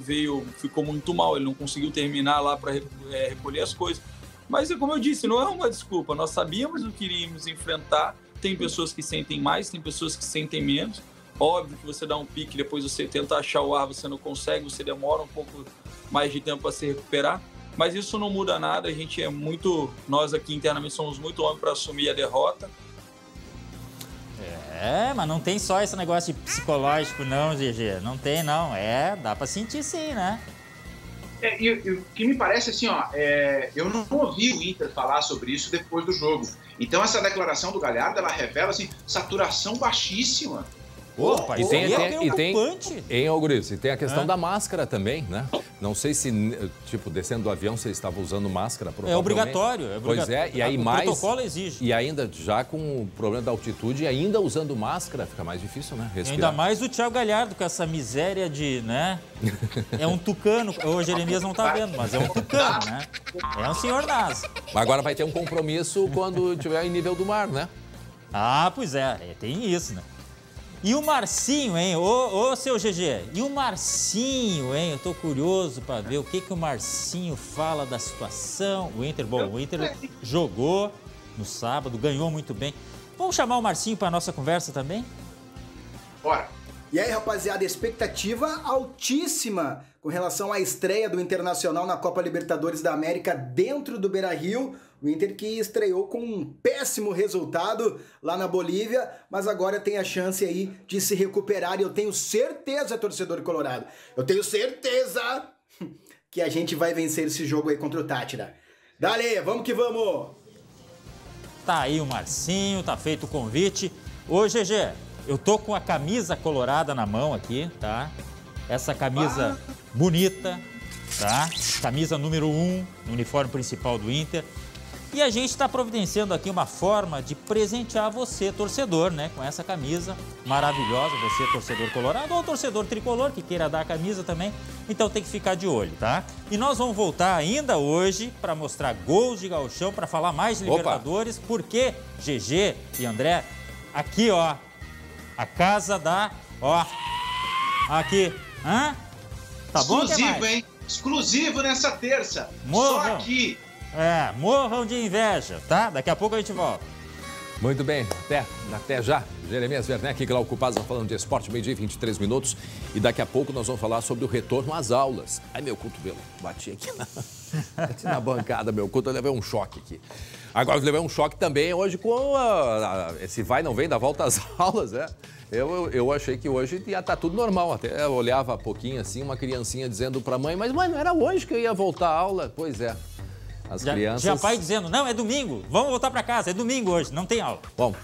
ficou muito mal, ele não conseguiu terminar lá para recolher as coisas. Mas, como eu disse, não é uma desculpa. Nós sabíamos o que iríamos enfrentar. Tem pessoas que sentem mais, tem pessoas que sentem menos. Óbvio que você dá um pique, depois você tenta achar o ar, você não consegue, você demora um pouco mais de tempo para se recuperar. Mas isso não muda nada, a gente nós aqui internamente somos muito homens para assumir a derrota. Mas não tem só esse negócio de psicológico não, GG, não tem não, dá para sentir sim, né? E o que me parece assim, eu não ouvi o Inter falar sobre isso depois do jogo. Então essa declaração do Galhardo, ela revela assim, saturação baixíssima. Opa, e tem e tem a questão da máscara também, né? Não sei se, descendo do avião, você estava usando máscara, provavelmente. É obrigatório. Pois e aí o protocolo exige. E ainda, já com o problema da altitude, ainda usando máscara, fica mais difícil, né? Respirar. Ainda mais o Thiago Galhardo, com essa miséria de, né? É um tucano. O Jeremias não tá vendo, mas é um tucano, né? É um senhor naso. Agora vai ter um compromisso quando estiver em nível do mar, né? Pois tem isso, né? E o Marcinho, hein? Ô, seu GG, e o Marcinho, hein? Eu tô curioso para ver o que o Marcinho fala da situação. O Inter jogou no sábado, ganhou muito bem. Vamos chamar o Marcinho para nossa conversa também? Bora! E aí, rapaziada, expectativa altíssima com relação à estreia do Internacional na Copa Libertadores da América dentro do Beira-Rio. O Inter que estreou com um péssimo resultado lá na Bolívia, mas agora tem a chance aí de se recuperar e eu tenho certeza, torcedor colorado, eu tenho certeza que a gente vai vencer esse jogo aí contra o Táchira. Dale, vamos que vamos! Tá aí o Marcinho, tá feito o convite. Ô, GG, eu tô com a camisa colorada na mão aqui, tá? Essa camisa bonita, tá? Camisa número 1, no uniforme principal do Inter. E a gente está providenciando aqui uma forma de presentear você, torcedor, né? Com essa camisa maravilhosa, você, torcedor colorado, ou torcedor tricolor, que queira dar a camisa também. Então tem que ficar de olho, tá? E nós vamos voltar ainda hoje para mostrar gols de gauchão, para falar mais de Libertadores, porque GG e André, aqui, ó, a casa da, ó, aqui, hã? Tá bom? Exclusivo, hein? Exclusivo nessa terça. Morram. Só aqui. Morram de inveja, tá? Daqui a pouco a gente volta. Muito bem, até já. Jeremias Werneck e Glauco Paz falando de esporte, meio-dia e 23 minutos. E daqui a pouco nós vamos falar sobre o retorno às aulas. Ai, meu cotovelo, bati aqui na bancada, meu cotovelo, eu levei um choque aqui. Agora eu levei um choque também hoje com esse vai não vem da volta às aulas, né? Eu achei que hoje ia estar tudo normal. Até eu olhava pouquinho assim, uma criancinha dizendo pra mãe, mas mãe, não era hoje que eu ia voltar à aula? Pois é. As crianças... Já pai dizendo, não, é domingo, vamos voltar para casa, é domingo hoje, não tem aula. Bom,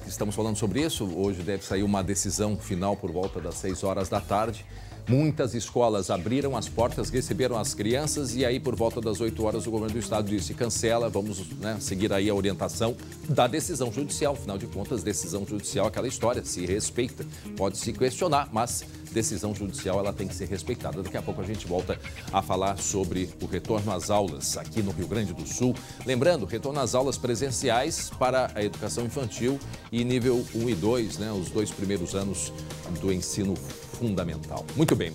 estamos falando sobre isso, hoje deve sair uma decisão final por volta das 6 horas da tarde. Muitas escolas abriram as portas, receberam as crianças e aí por volta das 8 horas o governo do estado disse, cancela, vamos seguir aí a orientação da decisão judicial. Afinal de contas, decisão judicial é aquela história, se respeita, pode se questionar, mas decisão judicial ela tem que ser respeitada. Daqui a pouco a gente volta a falar sobre o retorno às aulas aqui no Rio Grande do Sul. Lembrando, retorno às aulas presenciais para a educação infantil e nível 1 e 2, né, os 2 primeiros anos do ensino fundamental. Muito bem.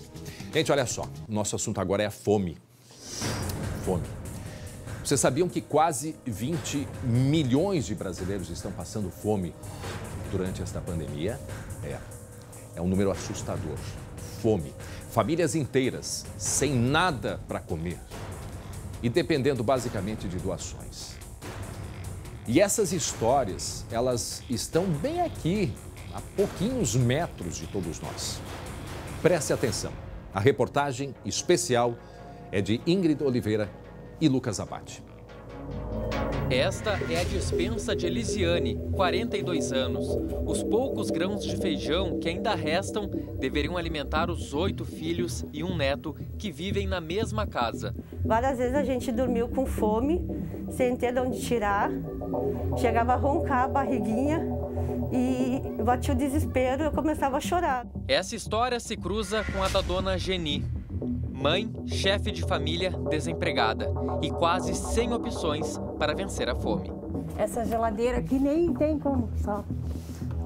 Gente, olha só, nosso assunto agora é a fome. Fome. Vocês sabiam que quase 20 milhões de brasileiros estão passando fome durante esta pandemia? É um número assustador. Fome. Famílias inteiras sem nada para comer e dependendo basicamente de doações. E essas histórias, elas estão bem aqui, a pouquinhos metros de todos nós. Preste atenção. A reportagem especial é de Ingrid Oliveira e Lucas Abate. Esta é a despensa de Elisiane, 42 anos. Os poucos grãos de feijão que ainda restam deveriam alimentar os 8 filhos e um neto que vivem na mesma casa. Várias vezes a gente dormiu com fome, sem ter de onde tirar. Chegava a roncar a barriguinha e batia o desespero e eu começava a chorar. Essa história se cruza com a da dona Geni. Mãe, chefe de família, desempregada e quase sem opções para vencer a fome. Essa geladeira aqui nem tem como, só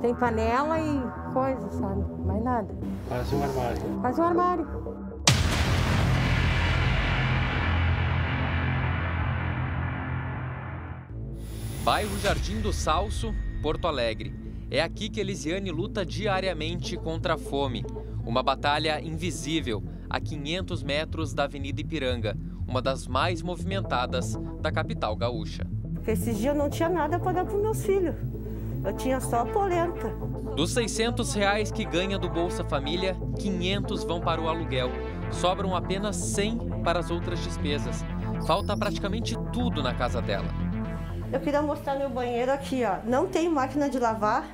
tem panela e coisa, sabe? Mais nada. Quase um armário. Quase um armário. Bairro Jardim do Salso, Porto Alegre. É aqui que Elisiane luta diariamente contra a fome. Uma batalha invisível a 500 metros da Avenida Ipiranga, uma das mais movimentadas da capital gaúcha. Esses dias eu não tinha nada para dar para os meus filhos. Eu tinha só a polenta. Dos R$600 que ganha do Bolsa Família, 500 vão para o aluguel. Sobram apenas 100 para as outras despesas. Falta praticamente tudo na casa dela. Eu queria mostrar meu banheiro aqui, ó. Não tem máquina de lavar.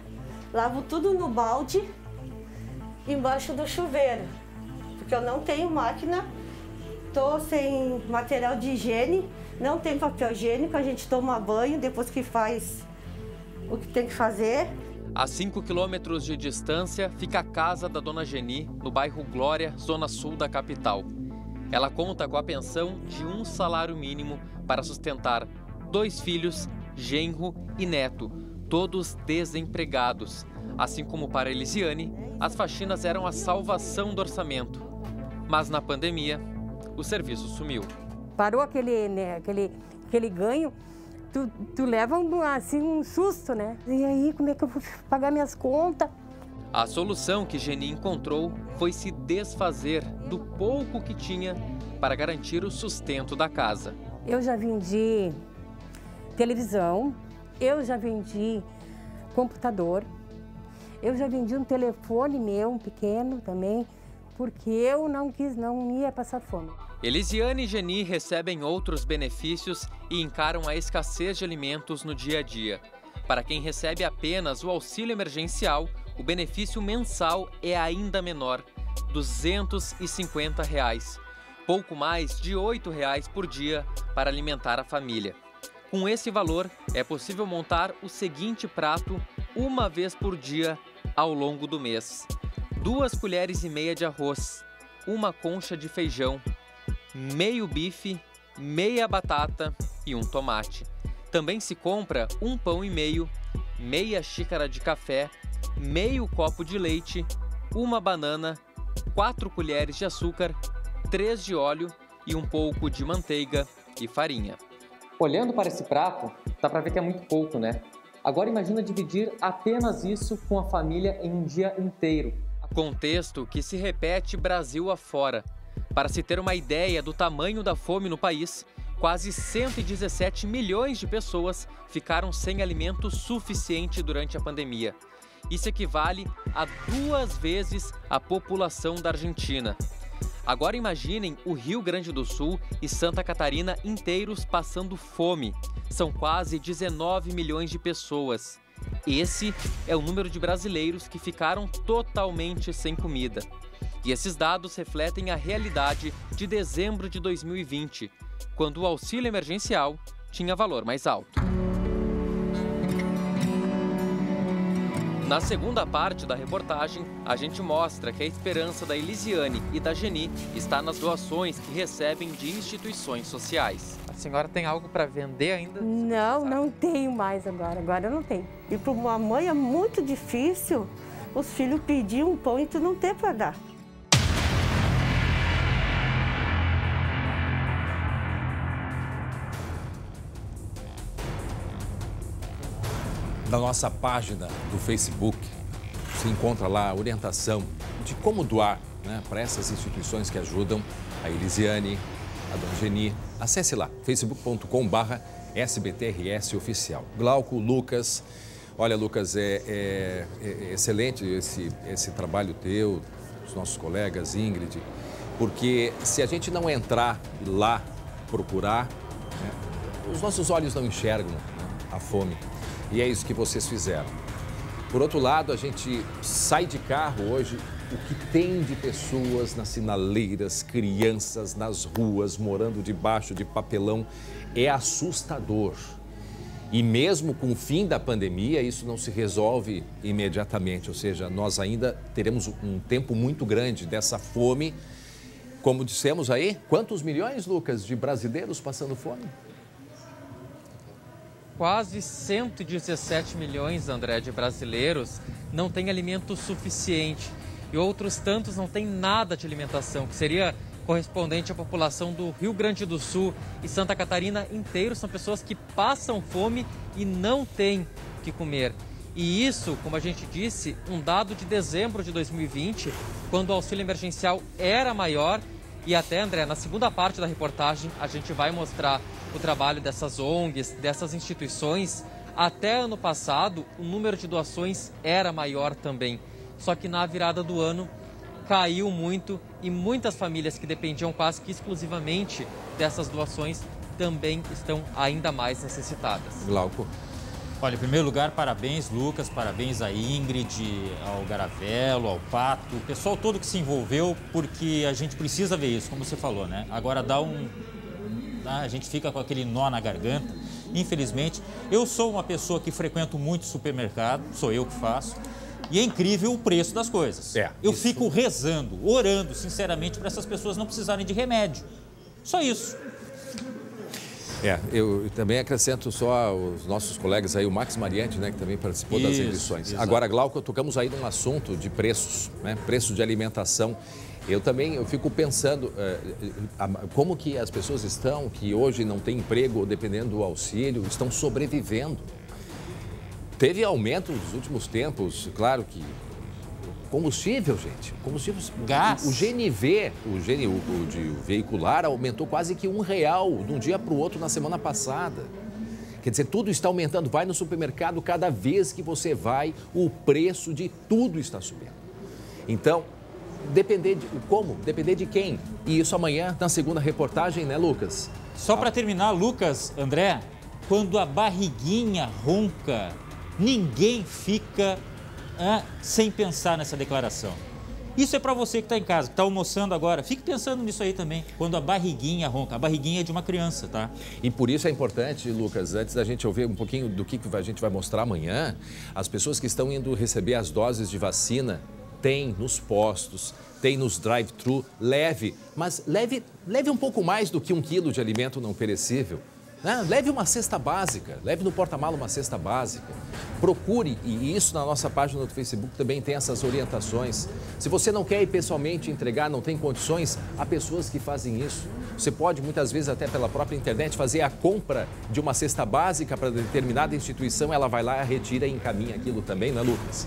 Lavo tudo no balde, embaixo do chuveiro. Porque eu não tenho máquina, tô sem material de higiene, não tem papel higiênico, a gente toma banho depois que faz o que tem que fazer. A 5 quilômetros de distância fica a casa da dona Geni, no bairro Glória, zona sul da capital. Ela conta com a pensão de um salário mínimo para sustentar 2 filhos, genro e neto, todos desempregados. Assim como para Elisiane, as faxinas eram a salvação do orçamento. Mas na pandemia, o serviço sumiu. Parou aquele ganho, tu leva assim, um susto, né? E aí, como é que eu vou pagar minhas contas? A solução que Geni encontrou foi se desfazer do pouco que tinha para garantir o sustento da casa. Eu já vendi televisão, eu já vendi computador, eu já vendi um telefone meu, um pequeno também, porque eu não ia passar fome. Elisiane e Geni recebem outros benefícios e encaram a escassez de alimentos no dia a dia. Para quem recebe apenas o auxílio emergencial, o benefício mensal é ainda menor, R$ 250, pouco mais de R$ 8 por dia para alimentar a família. Com esse valor, é possível montar o seguinte prato uma vez por dia ao longo do mês: 2 colheres e meia de arroz, 1 concha de feijão, meio bife, meia batata e 1 tomate. Também se compra 1 pão e meio, meia xícara de café, meio copo de leite, 1 banana, 4 colheres de açúcar, 3 de óleo e um pouco de manteiga e farinha. Olhando para esse prato, dá para ver que é muito pouco, né? Agora imagina dividir apenas isso com a família em um dia inteiro. Contexto que se repete Brasil afora. Para se ter uma ideia do tamanho da fome no país, quase 117 milhões de pessoas ficaram sem alimento suficiente durante a pandemia. Isso equivale a 2 vezes a população da Argentina. Agora imaginem o Rio Grande do Sul e Santa Catarina inteiros passando fome. São quase 19 milhões de pessoas. Esse é o número de brasileiros que ficaram totalmente sem comida. E esses dados refletem a realidade de dezembro de 2020, quando o auxílio emergencial tinha valor mais alto. Na segunda parte da reportagem, a gente mostra que a esperança da Elisiane e da Geni está nas doações que recebem de instituições sociais. A senhora tem algo para vender ainda? Não, não tenho mais agora. Agora eu não tenho. E para uma mãe é muito difícil os filhos pedir um pão e tu não ter para dar. Na nossa página do Facebook, se encontra lá a orientação de como doar, né, para essas instituições que ajudam a Elisiane, a Dona Geni. Acesse lá, facebook.com/SBTRS Oficial. Glauco, Lucas, olha, Lucas, é excelente esse trabalho teu, dos nossos colegas, Ingrid, porque se a gente não entrar lá, procurar, né, os nossos olhos não enxergam, né, a fome. E é isso que vocês fizeram. Por outro lado, a gente sai de carro hoje, o que tem de pessoas nas sinaleiras, crianças nas ruas, morando debaixo de papelão, é assustador. E mesmo com o fim da pandemia, isso não se resolve imediatamente. Ou seja, nós ainda teremos um tempo muito grande dessa fome. Como dissemos aí, quantos milhões, Lucas, de brasileiros passando fome? Quase 117 milhões, André, de brasileiros não têm alimento suficiente e outros tantos não têm nada de alimentação, que seria correspondente à população do Rio Grande do Sul e Santa Catarina inteiro. São pessoas que passam fome e não têm o que comer. E isso, como a gente disse, um dado de dezembro de 2020, quando o auxílio emergencial era maior. E até, André, na segunda parte da reportagem, a gente vai mostrar o trabalho dessas ONGs, dessas instituições. Até ano passado, o número de doações era maior também. Só que na virada do ano, caiu muito e muitas famílias que dependiam quase que exclusivamente dessas doações também estão ainda mais necessitadas. Glauco. Olha, em primeiro lugar, parabéns, Lucas, parabéns a Ingrid, ao Garavelo, ao Pato, o pessoal todo que se envolveu, porque a gente precisa ver isso, como você falou, né? Agora a gente fica com aquele nó na garganta, infelizmente. Eu sou uma pessoa que frequento muito supermercado, sou eu que faço, e é incrível o preço das coisas. Eu fico rezando, orando, sinceramente, para essas pessoas não precisarem de remédio. Só isso. Eu também acrescento só os nossos colegas aí, o Max Mariante, né, que também participou das edições. Exato. Agora, Glauco, tocamos aí num assunto de preços, né, preço de alimentação. Eu fico pensando como que as pessoas estão, que hoje não têm emprego, dependendo do auxílio, estão sobrevivendo. Teve aumento nos últimos tempos, claro que combustível, gente. Combustível, gás. O GNV, o de veicular, aumentou quase que R$1 de um dia para o outro na semana passada. Quer dizer, tudo está aumentando. Vai no supermercado, cada vez que você vai, o preço de tudo está subindo. Então, depender de como? Depender de quem? E isso amanhã na segunda reportagem, né, Lucas? Só para terminar, Lucas, André, quando a barriguinha ronca, ninguém fica sem pensar nessa declaração. Isso é para você que está em casa, que está almoçando agora. Fique pensando nisso aí também, quando a barriguinha ronca. A barriguinha é de uma criança, tá? E por isso é importante, Lucas, antes da gente ouvir um pouquinho do que a gente vai mostrar amanhã, as pessoas que estão indo receber as doses de vacina, tem nos postos, tem nos drive-thru, leve um pouco mais do que 1 quilo de alimento não perecível. Leve uma cesta básica, leve no porta-mala uma cesta básica. Procure, e isso na nossa página do Facebook também tem essas orientações. Se você não quer ir pessoalmente entregar, não tem condições, há pessoas que fazem isso. Você pode, muitas vezes, até pela própria internet, fazer a compra de uma cesta básica para determinada instituição, ela vai lá, retira e encaminha aquilo também, né, Lucas?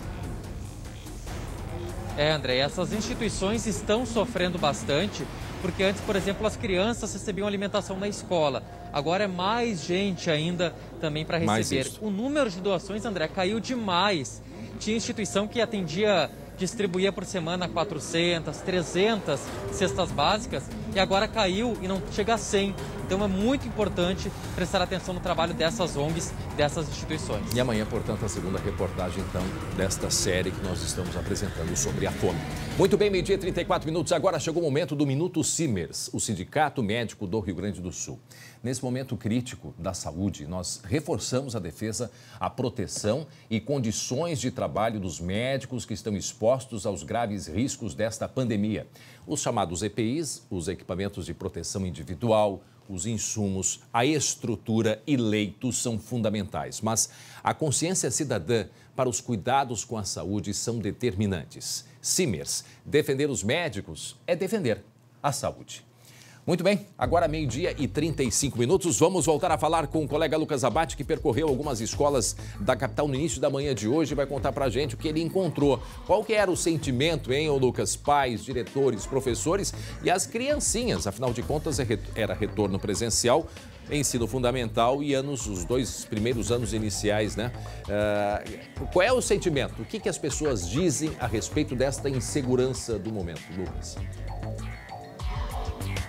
André, essas instituições estão sofrendo bastante, porque antes, por exemplo, as crianças recebiam alimentação na escola. Agora é mais gente ainda também para receber. O número de doações, André, caiu demais. Tinha instituição que distribuía por semana 400, 300 cestas básicas e agora caiu e não chega a 100. Então é muito importante prestar atenção no trabalho dessas ONGs, dessas instituições. E amanhã, portanto, a segunda reportagem, então, desta série que nós estamos apresentando sobre a fome. Muito bem, 12h34. Agora chegou o momento do Minuto Simers, o Sindicato Médico do Rio Grande do Sul. Nesse momento crítico da saúde, nós reforçamos a defesa, a proteção e condições de trabalho dos médicos que estão expostos aos graves riscos desta pandemia. Os chamados EPIs, os equipamentos de proteção individual, os insumos, a estrutura e leitos são fundamentais, mas a consciência cidadã para os cuidados com a saúde são determinantes. Simers, defender os médicos é defender a saúde. Muito bem, agora 12h35. Vamos voltar a falar com o colega Lucas Abate, que percorreu algumas escolas da capital no início da manhã de hoje e vai contar pra gente o que ele encontrou. Qual que era o sentimento, hein, Lucas? Pais, diretores, professores e as criancinhas. Afinal de contas, era retorno presencial, ensino fundamental e os 2 primeiros anos iniciais, né? Qual é o sentimento? O que as pessoas dizem a respeito desta insegurança do momento, Lucas?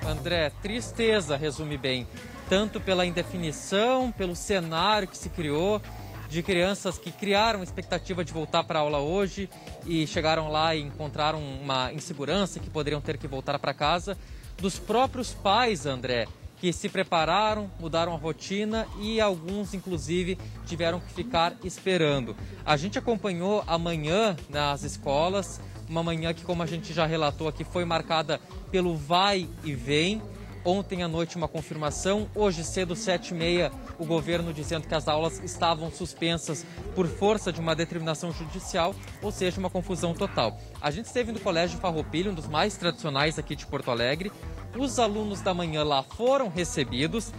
André, tristeza, resume bem, tanto pela indefinição, pelo cenário que se criou, de crianças que criaram expectativa de voltar para a aula hoje e chegaram lá e encontraram uma insegurança que poderiam ter que voltar para casa, dos próprios pais, André, que se prepararam, mudaram a rotina e alguns, inclusive, tiveram que ficar esperando. A gente acompanhou amanhã nas escolas, uma manhã que, como a gente já relatou aqui, foi marcada pelo vai e vem. Ontem à noite uma confirmação, hoje cedo, 7h30, o governo dizendo que as aulas estavam suspensas por força de uma determinação judicial, ou seja, uma confusão total. A gente esteve no Colégio Farroupilha, um dos mais tradicionais aqui de Porto Alegre. Os alunos da manhã lá foram recebidos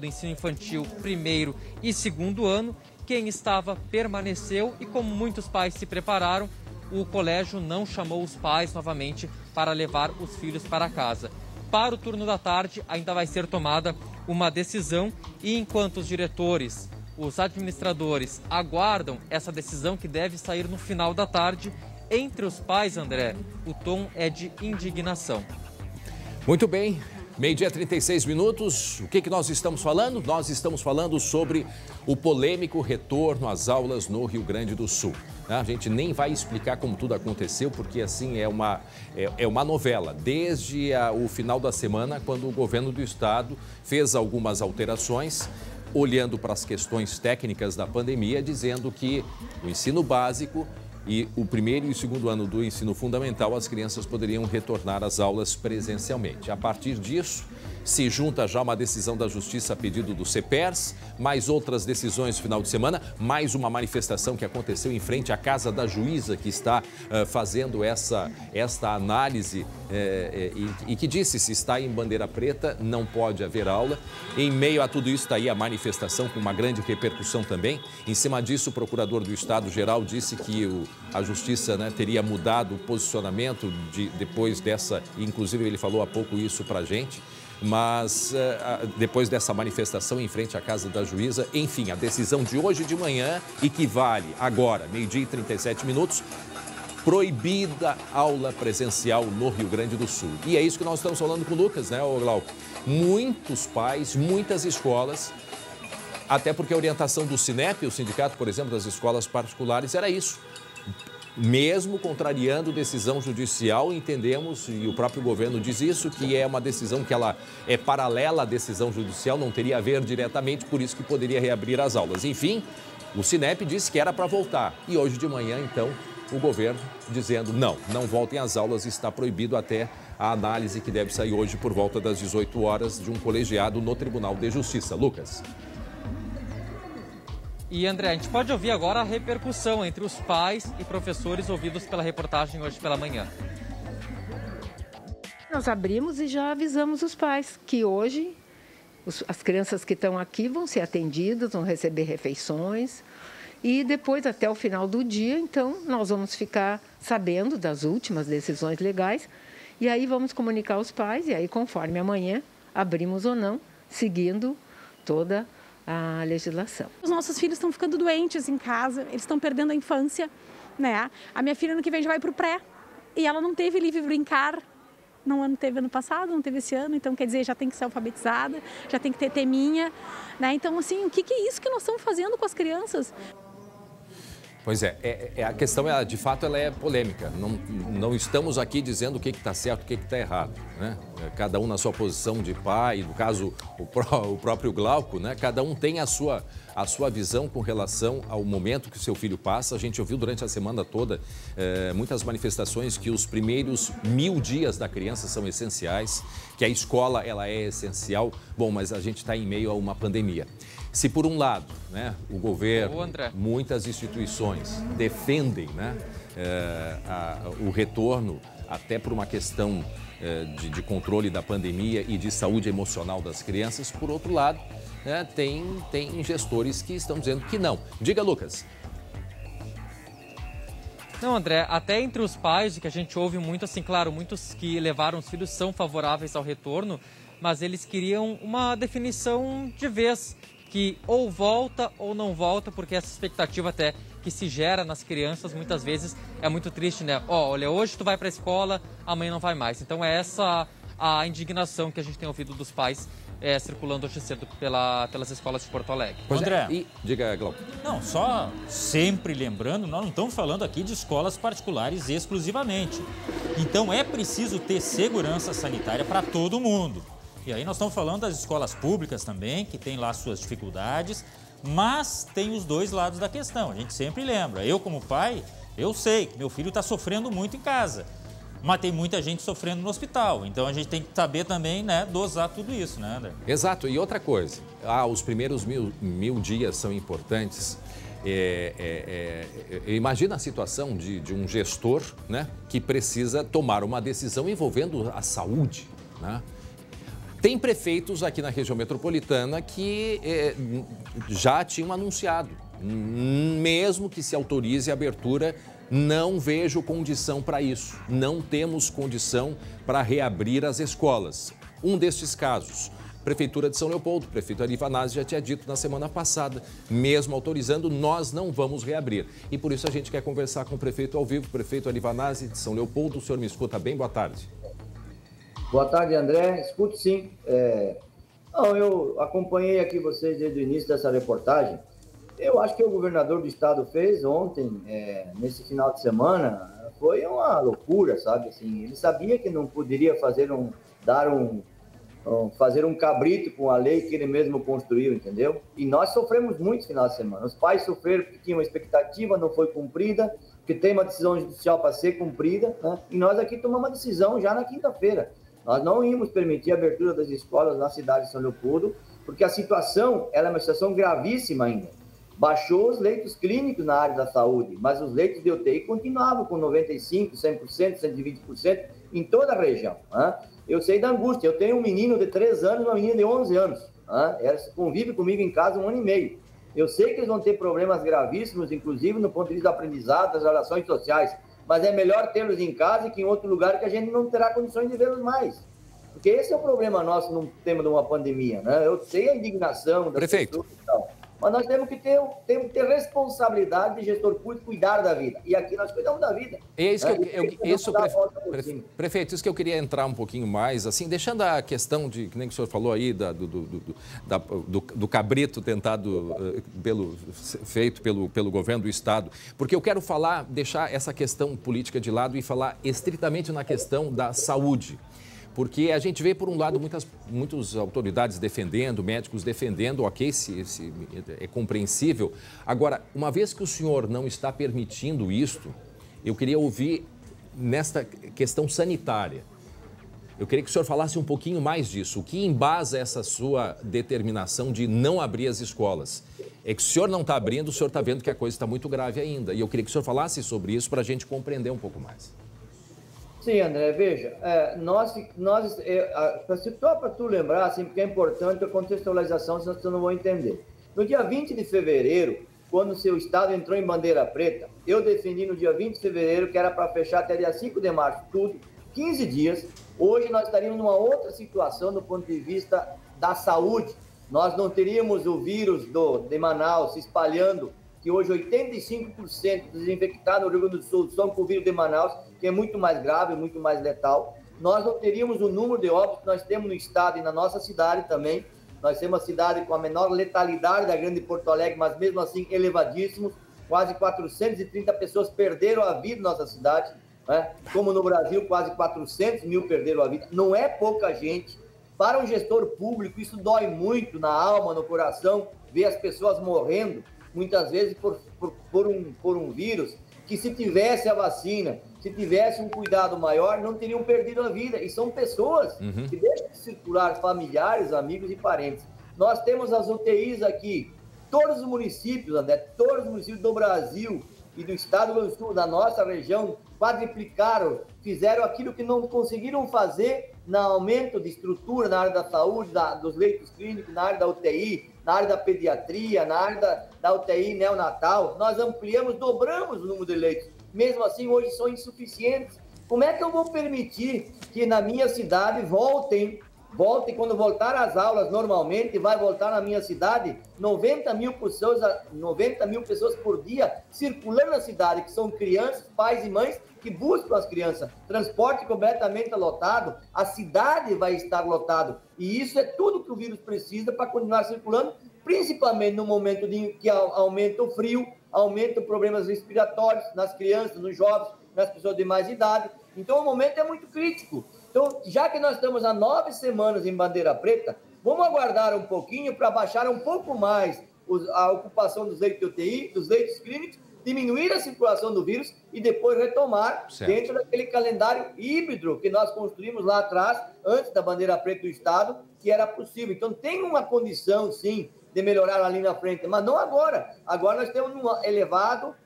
do ensino infantil 1º e 2º ano. Quem estava permaneceu e, como muitos pais se prepararam, o colégio não chamou os pais novamente para levar os filhos para casa. Para o turno da tarde ainda vai ser tomada uma decisão e enquanto os diretores, os administradores aguardam essa decisão que deve sair no final da tarde, entre os pais, André, o tom é de indignação. Muito bem, 12h36. O que nós estamos falando? Nós estamos falando sobre o polêmico retorno às aulas no Rio Grande do Sul. A gente nem vai explicar como tudo aconteceu, porque assim é uma novela. Desde o final da semana, quando o governo do estado fez algumas alterações, olhando para as questões técnicas da pandemia, dizendo que o ensino básico e o 1º e 2º ano do ensino fundamental, as crianças poderiam retornar às aulas presencialmente. A partir disso, se junta já uma decisão da Justiça a pedido do CEPERS, mais outras decisões no final de semana, mais uma manifestação que aconteceu em frente à casa da juíza que está fazendo esta análise e que disse se está em bandeira preta, não pode haver aula. Em meio a tudo isso está aí a manifestação com uma grande repercussão também. Em cima disso, o procurador do Estado-Geral disse que a Justiça teria mudado o posicionamento depois dessa, inclusive ele falou há pouco isso para a gente. mas depois dessa manifestação em frente à casa da juíza, enfim, a decisão de hoje de manhã equivale agora, 12h37, proibida aula presencial no Rio Grande do Sul. E é isso que nós estamos falando com o Lucas, né, Glauco? Muitos pais, muitas escolas, até porque a orientação do Sinep, o sindicato, por exemplo, das escolas particulares, era isso. Mesmo contrariando decisão judicial, entendemos, e o próprio governo diz isso, que é uma decisão que ela é paralela à decisão judicial, não teria a ver diretamente, por isso que poderia reabrir as aulas. Enfim, o Sinep disse que era para voltar. E hoje de manhã, então, o governo dizendo não voltem às aulas, está proibido até a análise que deve sair hoje por volta das 18 horas de um colegiado no Tribunal de Justiça. Lucas. E, André, a gente pode ouvir agora a repercussão entre os pais e professores ouvidos pela reportagem hoje pela manhã. Nós abrimos e já avisamos os pais que hoje as crianças que estão aqui vão ser atendidas, vão receber refeições e depois, até o final do dia, então, nós vamos ficar sabendo das últimas decisões legais e aí vamos comunicar aos pais e aí, conforme amanhã, abrimos ou não, seguindo toda a legislação. Os nossos filhos estão ficando doentes em casa, eles estão perdendo a infância, né? A minha filha ano que vem já vai para o pré e ela não teve livre brincar, não teve ano passado, não teve esse ano, então quer dizer, já tem que ser alfabetizada, já tem que ter teminha, né? Então assim, o que é isso que nós estamos fazendo com as crianças? Pois a questão, de fato, ela é polêmica. Não estamos aqui dizendo o que está certo, o que está errado, né? Cada um na sua posição de pai, no caso, o próprio Glauco, né? Cada um tem a sua visão com relação ao momento que o seu filho passa. A gente ouviu durante a semana toda muitas manifestações que os primeiros 1000 dias da criança são essenciais, que a escola ela é essencial. Bom, mas a gente está em meio a uma pandemia. Se por um lado, né, o governo, muitas instituições defendem, né, o retorno até por uma questão de controle da pandemia e de saúde emocional das crianças, por outro lado, né, tem gestores que estão dizendo que não. Diga, Lucas. Não, André, até entre os pais, que a gente ouve muito, assim, claro, muitos que levaram os filhos são favoráveis ao retorno, mas eles queriam uma definição de vez, que ou volta ou não volta, porque essa expectativa até que se gera nas crianças muitas vezes é muito triste, né? Olha, hoje tu vai para a escola, amanhã não vai mais. Então é essa a indignação que a gente tem ouvido dos pais circulando hoje cedo pelas escolas de Porto Alegre. André, diga, Glauco. Não, só sempre lembrando, nós não estamos falando aqui de escolas particulares exclusivamente. Então é preciso ter segurança sanitária para todo mundo. E aí nós estamos falando das escolas públicas também, que tem lá suas dificuldades, mas tem os dois lados da questão. A gente sempre lembra. Eu, como pai, eu sei que meu filho está sofrendo muito em casa, mas tem muita gente sofrendo no hospital. Então a gente tem que saber também, né, dosar tudo isso, né, André? Exato. E outra coisa, os primeiros mil dias são importantes. Imagina a situação de um gestor, né, que precisa tomar uma decisão envolvendo a saúde, né? Tem prefeitos aqui na região metropolitana que já tinham anunciado, mesmo que se autorize a abertura, não vejo condição para isso. Não temos condição para reabrir as escolas. Um destes casos, Prefeitura de São Leopoldo, o prefeito Arivanazzi já tinha dito na semana passada, mesmo autorizando, nós não vamos reabrir. E por isso a gente quer conversar com o prefeito ao vivo, prefeito Arivanazzi de São Leopoldo. O senhor me escuta bem? Boa tarde. Boa tarde, André. Escuto sim. Eu acompanhei aqui vocês desde o início dessa reportagem. Eu acho que o governador do estado fez ontem, nesse final de semana, foi uma loucura, sabe? Assim, ele sabia que não poderia fazer um cabrito com a lei que ele mesmo construiu, entendeu? E nós sofremos muito no final de semana. Os pais sofreram porque tinham uma expectativa, não foi cumprida, porque tem uma decisão judicial para ser cumprida, né? E nós aqui tomamos uma decisão já na quinta-feira. Nós não íamos permitir a abertura das escolas na cidade de São Leopoldo, porque a situação ela é uma situação gravíssima ainda. Baixou os leitos clínicos na área da saúde, mas os leitos de UTI continuavam com 95%, 100%, 120% em toda a região. Né? Eu sei da angústia. Eu tenho um menino de 3 anos e uma menina de 11 anos. Né? Ela convive comigo em casa 1 ano e meio. Eu sei que eles vão ter problemas gravíssimos, inclusive no ponto de vista do aprendizado, das relações sociais, mas é melhor tê-los em casa que em outro lugar que a gente não terá condições de vê-los mais. Porque esse é o problema nosso no tema de uma pandemia, né? Eu sei a indignação das Prefeito. pessoas e tal, mas nós temos que ter responsabilidade de gestor público cuidar da vida. E aqui nós cuidamos da vida. É isso que Prefeito, isso que eu queria entrar um pouquinho mais, assim, deixando a questão de, que nem que o senhor falou aí, do cabrito tentado, feito pelo governo do Estado, porque eu quero deixar essa questão política de lado e falar estritamente na questão da saúde. Porque a gente vê, por um lado, muitas autoridades defendendo, médicos defendendo, ok, é compreensível. Agora, uma vez que o senhor não está permitindo isto, eu queria ouvir nesta questão sanitária. Eu queria que o senhor falasse um pouquinho mais disso. O que embasa essa sua determinação de não abrir as escolas? É que o senhor não está abrindo, o senhor está vendo que a coisa está muito grave ainda. E eu queria que o senhor falasse sobre isso para a gente compreender um pouco mais. Sim, André, veja, só para tu lembrar, assim, porque é importante a contextualização, senão você não vai entender. No dia 20 de fevereiro, quando o seu estado entrou em bandeira preta, eu defendi no dia 20 de fevereiro que era para fechar até dia 5 de março, tudo, 15 dias. Hoje nós estaríamos numa outra situação do ponto de vista da saúde. Nós não teríamos o vírus de Manaus se espalhando, que hoje 85% dos infectados no Rio Grande do Sul são com o vírus de Manaus, que é muito mais grave, muito mais letal. Nós não teríamos o número de óbitos que nós temos no estado e na nossa cidade também. Nós temos uma cidade com a menor letalidade da grande Porto Alegre, mas mesmo assim elevadíssimos. Quase 430 pessoas perderam a vida na nossa cidade, né? Como no Brasil, quase 400 mil perderam a vida. Não é pouca gente. Para um gestor público, isso dói muito na alma, no coração, ver as pessoas morrendo, muitas vezes por um vírus, que se tivesse a vacina, se tivesse um cuidado maior, não teriam perdido a vida. E são pessoas que deixam de circular, familiares, amigos e parentes. Nós temos as UTIs aqui, todos os municípios, André, todos os municípios do Brasil e do estado do Rio Grande do Sul, da nossa região, quadriplicaram, fizeram aquilo que não conseguiram fazer no aumento de estrutura na área da saúde, dos leitos clínicos, na área da UTI, na área da pediatria, na área da UTI neonatal. Nós ampliamos, dobramos o número de leitos. Mesmo assim, hoje são insuficientes. Como é que eu vou permitir que na minha cidade voltem, quando voltar às aulas normalmente, vai voltar na minha cidade 90 mil pessoas por dia circulando na cidade, que são crianças, pais e mães que buscam as crianças. Transporte completamente lotado, a cidade vai estar lotado. E isso é tudo que o vírus precisa para continuar circulando, principalmente no momento que aumenta o frio, aumenta problemas respiratórios nas crianças, nos jovens, nas pessoas de mais idade. Então o momento é muito crítico. Então, já que nós estamos há 9 semanas em bandeira preta, vamos aguardar um pouquinho para baixar um pouco mais a ocupação dos leitos de UTI, dos leitos clínicos, diminuir a circulação do vírus e depois retomar dentro daquele calendário híbrido que nós construímos lá atrás, antes da bandeira preta do Estado, que era possível. Então, tem uma condição, sim, de melhorar ali na frente, mas não agora. Agora nós temos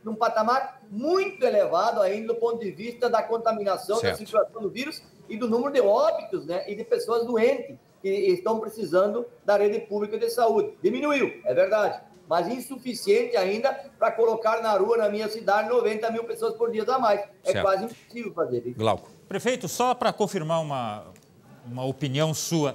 num patamar muito elevado ainda do ponto de vista da contaminação, da circulação do vírus e do número de óbitos, né, e de pessoas doentes que estão precisando da rede pública de saúde. Diminuiu, é verdade, mas insuficiente ainda para colocar na rua, na minha cidade, 90 mil pessoas por dia a mais. É quase impossível fazer isso. Glauco. Prefeito, só para confirmar uma opinião sua,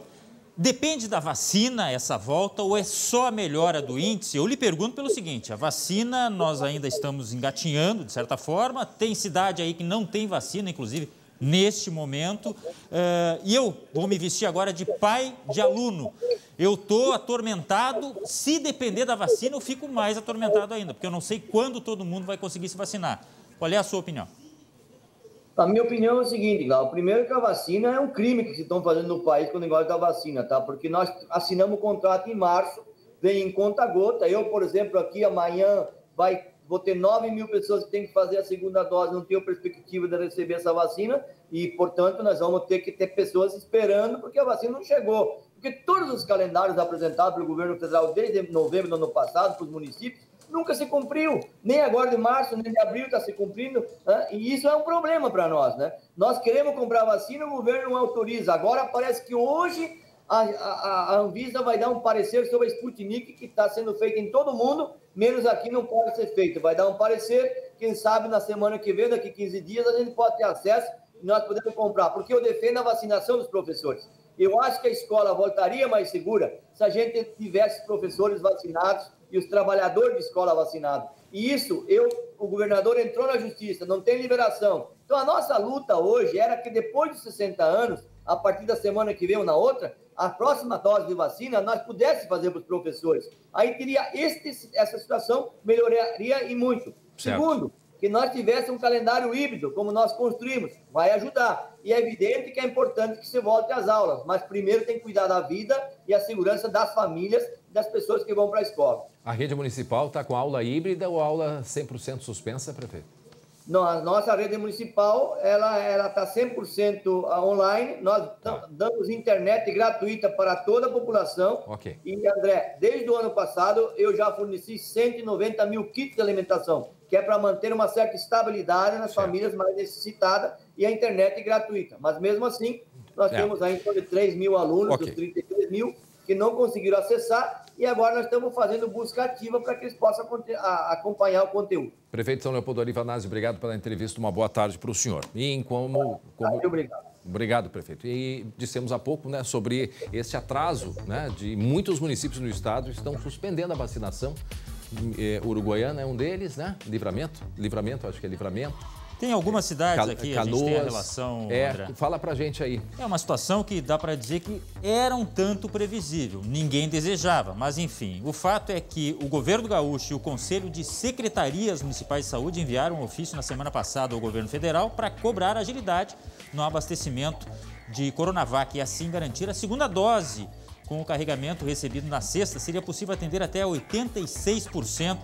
depende da vacina essa volta ou é só a melhora do índice? Eu lhe pergunto pelo seguinte, a vacina nós ainda estamos engatinhando, de certa forma, tem cidade aí que não tem vacina, inclusive, neste momento, e eu vou me vestir agora de pai de aluno. Eu estou atormentado, se depender da vacina eu fico mais atormentado ainda, porque eu não sei quando todo mundo vai conseguir se vacinar. Qual é a sua opinião? A minha opinião é o seguinte, Glau. Primeiro que a vacina é um crime que se estão fazendo no país com o negócio da vacina, tá? Porque nós assinamos o contrato em março, vem em conta-gota. Eu, por exemplo, aqui amanhã vou ter 9 mil pessoas que têm que fazer a segunda dose, não tenho perspectiva de receber essa vacina e, portanto, nós vamos ter que ter pessoas esperando porque a vacina não chegou. Porque todos os calendários apresentados pelo governo federal desde novembro do ano passado para os municípios nunca se cumpriu, nem agora de março, nem de abril está se cumprindo, né? E isso é um problema para nós, né? Nós queremos comprar vacina, o governo não autoriza. Agora parece que hoje a Anvisa vai dar um parecer sobre a Sputnik, que está sendo feito em todo mundo, menos aqui não pode ser feito. Vai dar um parecer, quem sabe na semana que vem, daqui 15 dias, a gente pode ter acesso e nós podemos comprar, porque eu defendo a vacinação dos professores. Eu acho que a escola voltaria mais segura se a gente tivesse professores vacinados e os trabalhadores de escola vacinados. E isso, o governador entrou na justiça, não tem liberação. Então, a nossa luta hoje era que depois de 60 anos, a partir da semana que vem ou na outra, a próxima dose de vacina nós pudéssemos fazer para os professores. Aí teria essa situação, melhoraria e muito. Certo. Segundo, que nós tivéssemos um calendário híbrido, como nós construímos, vai ajudar. E é evidente que é importante que se volte às aulas, mas primeiro tem que cuidar da vida e a segurança das famílias e das pessoas que vão para a escola. A rede municipal está com aula híbrida ou aula 100% suspensa, prefeito? Não, a nossa rede municipal, ela está 100% online. Nós damos internet gratuita para toda a população. Ok. E, André, desde o ano passado, eu já forneci 190 mil kits de alimentação, que é para manter uma certa estabilidade nas famílias mais necessitadas, e a internet é gratuita. Mas, mesmo assim, nós temos aí em torno de 3 mil alunos, dos 33 mil, que não conseguiram acessar, e agora nós estamos fazendo busca ativa para que eles possam acompanhar o conteúdo. Prefeito São Leopoldo Arivanazzi, obrigado pela entrevista, uma boa tarde para o senhor. E Obrigado. Obrigado, prefeito. E dissemos há pouco, né, sobre esse atraso, né, de muitos municípios no estado estão suspendendo a vacinação. Uruguaiana é um deles, né? Livramento, acho que é Livramento. Tem algumas cidades aqui, Canoas, a gente tem a relação, André. Fala pra gente aí. É uma situação que dá para dizer que era um tanto previsível. Ninguém desejava, mas enfim. O fato é que o governo gaúcho e o Conselho de Secretarias Municipais de Saúde enviaram um ofício na semana passada ao governo federal para cobrar agilidade no abastecimento de Coronavac e assim garantir a segunda dose. Com o carregamento recebido na sexta, seria possível atender até 86%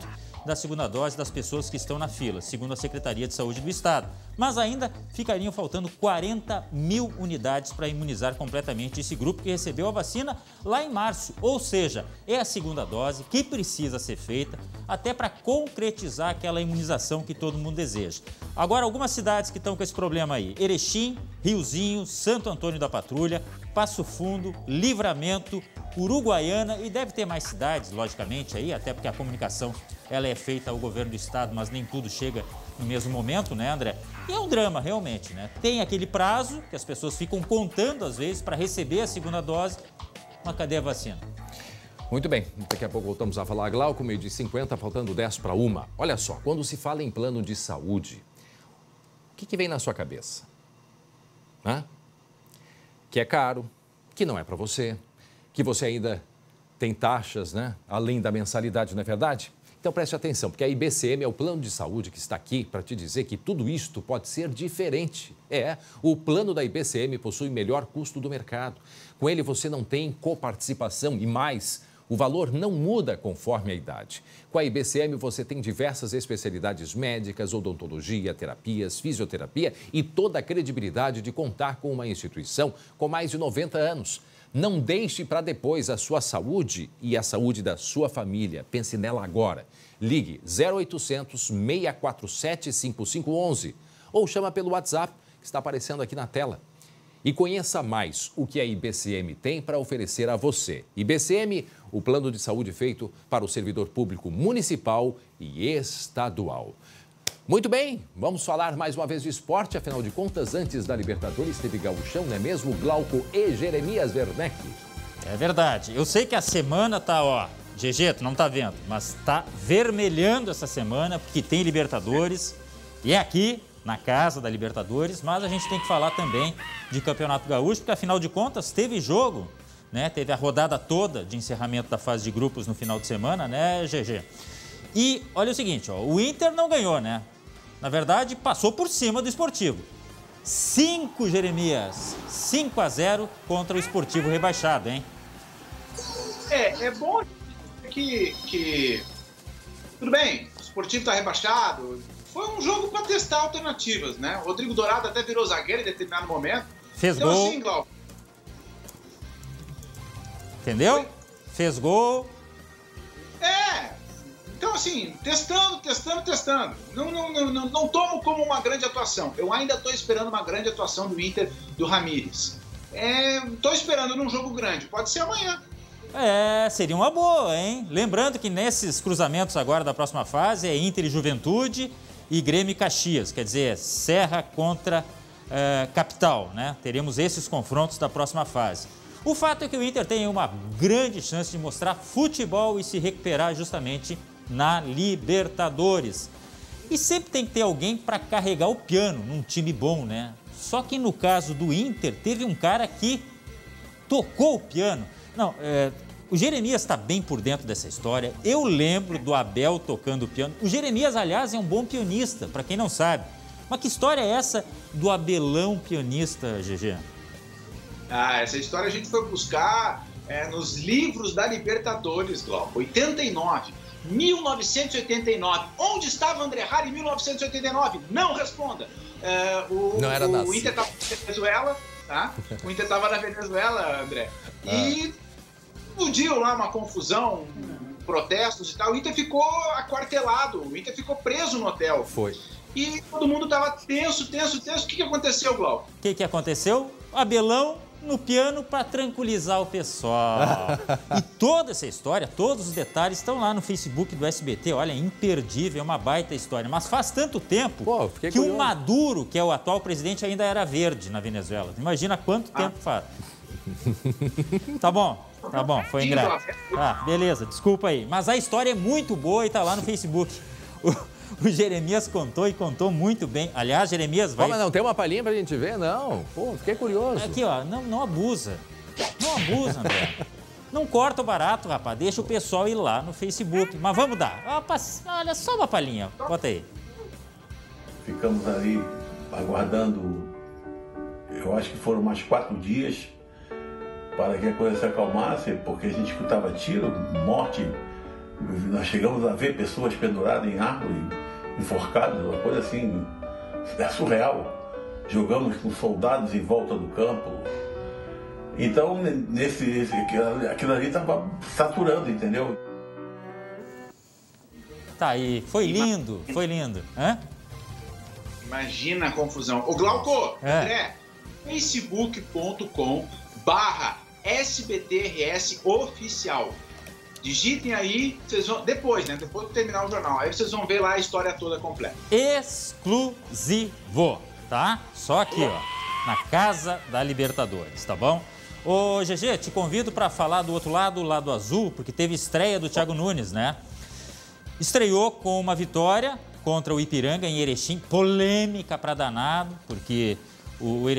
da segunda dose das pessoas que estão na fila, segundo a Secretaria de Saúde do Estado. Mas ainda ficariam faltando 40 mil unidades para imunizar completamente esse grupo que recebeu a vacina lá em março. Ou seja, é a segunda dose que precisa ser feita até para concretizar aquela imunização que todo mundo deseja. Agora, algumas cidades que estão com esse problema aí: Erechim, Riozinho, Santo Antônio da Patrulha, Passo Fundo, Livramento, Uruguaiana, e deve ter mais cidades, logicamente, aí, até porque a comunicação ela é feita ao governo do estado, mas nem tudo chega no mesmo momento, né, André? E é um drama, realmente, né? Tem aquele prazo que as pessoas ficam contando, às vezes, para receber a segunda dose, mas cadê a vacina? Muito bem, daqui a pouco voltamos a falar. Glauco, 12h50, faltando 10 para 1. Olha só, quando se fala em plano de saúde, o que vem na sua cabeça? Que é caro, que não é para você, que você ainda tem taxas, né, além da mensalidade, não é verdade? Então preste atenção, porque a IBCM é o plano de saúde que está aqui para te dizer que tudo isto pode ser diferente. O plano da IBCM possui melhor custo do mercado. Com ele você não tem coparticipação e mais, o valor não muda conforme a idade. Com a IBCM você tem diversas especialidades médicas, odontologia, terapias, fisioterapia e toda a credibilidade de contar com uma instituição com mais de 90 anos. Não deixe para depois a sua saúde e a saúde da sua família. Pense nela agora. Ligue 0800 647 5511 ou chama pelo WhatsApp que está aparecendo aqui na tela. E conheça mais o que a IBCM tem para oferecer a você. IBCM, o plano de saúde feito para o servidor público municipal e estadual. Muito bem, vamos falar mais uma vez de esporte. Afinal de contas, antes da Libertadores teve gauchão, não é mesmo? Glauco e Jeremias Werneck. É verdade. Eu sei que a semana tá, GG, tu não tá vendo, mas tá vermelhando essa semana porque tem Libertadores e é aqui na casa da Libertadores, mas a gente tem que falar também de Campeonato Gaúcho, porque afinal de contas teve jogo, né? Teve a rodada toda de encerramento da fase de grupos no final de semana, né, GG? E olha o seguinte, o Inter não ganhou, né? Na verdade, passou por cima do Esportivo. 5, Jeremias, 5-0 contra o Esportivo rebaixado, hein? É bom que... Tudo bem, o Esportivo tá rebaixado. Foi um jogo para testar alternativas, né? O Rodrigo Dourado até virou zagueiro em determinado momento. Fez gol. Assim, Glauco. Entendeu? Fez gol. Então, assim, testando. Não tomo como uma grande atuação. Eu ainda estou esperando uma grande atuação do Inter, do Ramírez. Estou esperando num jogo grande. Pode ser amanhã. Seria uma boa, hein? Lembrando que nesses cruzamentos agora da próxima fase é Inter e Juventude e Grêmio e Caxias. Quer dizer, Serra contra Capital, né? Teremos esses confrontos da próxima fase. O fato é que o Inter tem uma grande chance de mostrar futebol e se recuperar justamente na Libertadores. E sempre tem que ter alguém para carregar o piano num time bom, né? Só que no caso do Inter, teve um cara que tocou o piano. Não, o Jeremias está bem por dentro dessa história. Eu lembro do Abel tocando o piano. O Jeremias, aliás, é um bom pianista, para quem não sabe. Mas que história é essa do Abelão pianista, GG? Essa história a gente foi buscar nos livros da Libertadores, Glauco. 1989. Onde estava André Hara em 1989? Não responda. Não era o Inter estava na Venezuela, tá? O Inter estava na Venezuela, André. E explodiu lá uma confusão, protestos e tal. O Inter ficou aquartelado, o Inter ficou preso no hotel. Foi. E todo mundo estava tenso. O que aconteceu, Glauco? O que aconteceu? Abelão no piano para tranquilizar o pessoal. E toda essa história, todos os detalhes estão lá no Facebook do SBT. Olha, imperdível, é uma baita história. Mas faz tanto tempo que curioso. O Maduro, que é o atual presidente, ainda era verde na Venezuela. Imagina quanto tempo faz. Tá bom, foi engraçado. Beleza, desculpa aí. Mas a história é muito boa e tá lá no Facebook. O Jeremias contou muito bem. Aliás, Jeremias vai... Mas não tem uma palhinha pra gente ver, não? Pô, fiquei curioso. Aqui, ó, não abusa. Não abusa, André. Não corta o barato, rapaz. Deixa o pessoal ir lá no Facebook. Mas vamos dar. Olha, só uma palhinha. Bota aí. Ficamos ali aguardando, eu acho que foram mais 4 dias para que a coisa se acalmasse, porque a gente escutava tiro, morte. Nós chegamos a ver pessoas penduradas em árvore, enforcadas, uma coisa assim, surreal. Jogamos com soldados em volta do campo. Então, aquilo ali estava saturando, entendeu? Tá aí, foi lindo. Hã? Imagina a confusão. Ô, Glauco, André, facebook.com/SBTRS oficial. Digitem aí, vocês vão, depois de terminar o jornal, aí vocês vão ver lá a história toda completa. Exclusivo, tá? Só aqui, ó, na Casa da Libertadores, tá bom? Ô, GG, te convido para falar do outro lado, o lado azul, porque teve estreia do Thiago Nunes, né? Estreou com uma vitória contra o Ipiranga em Erechim, polêmica para danado, porque o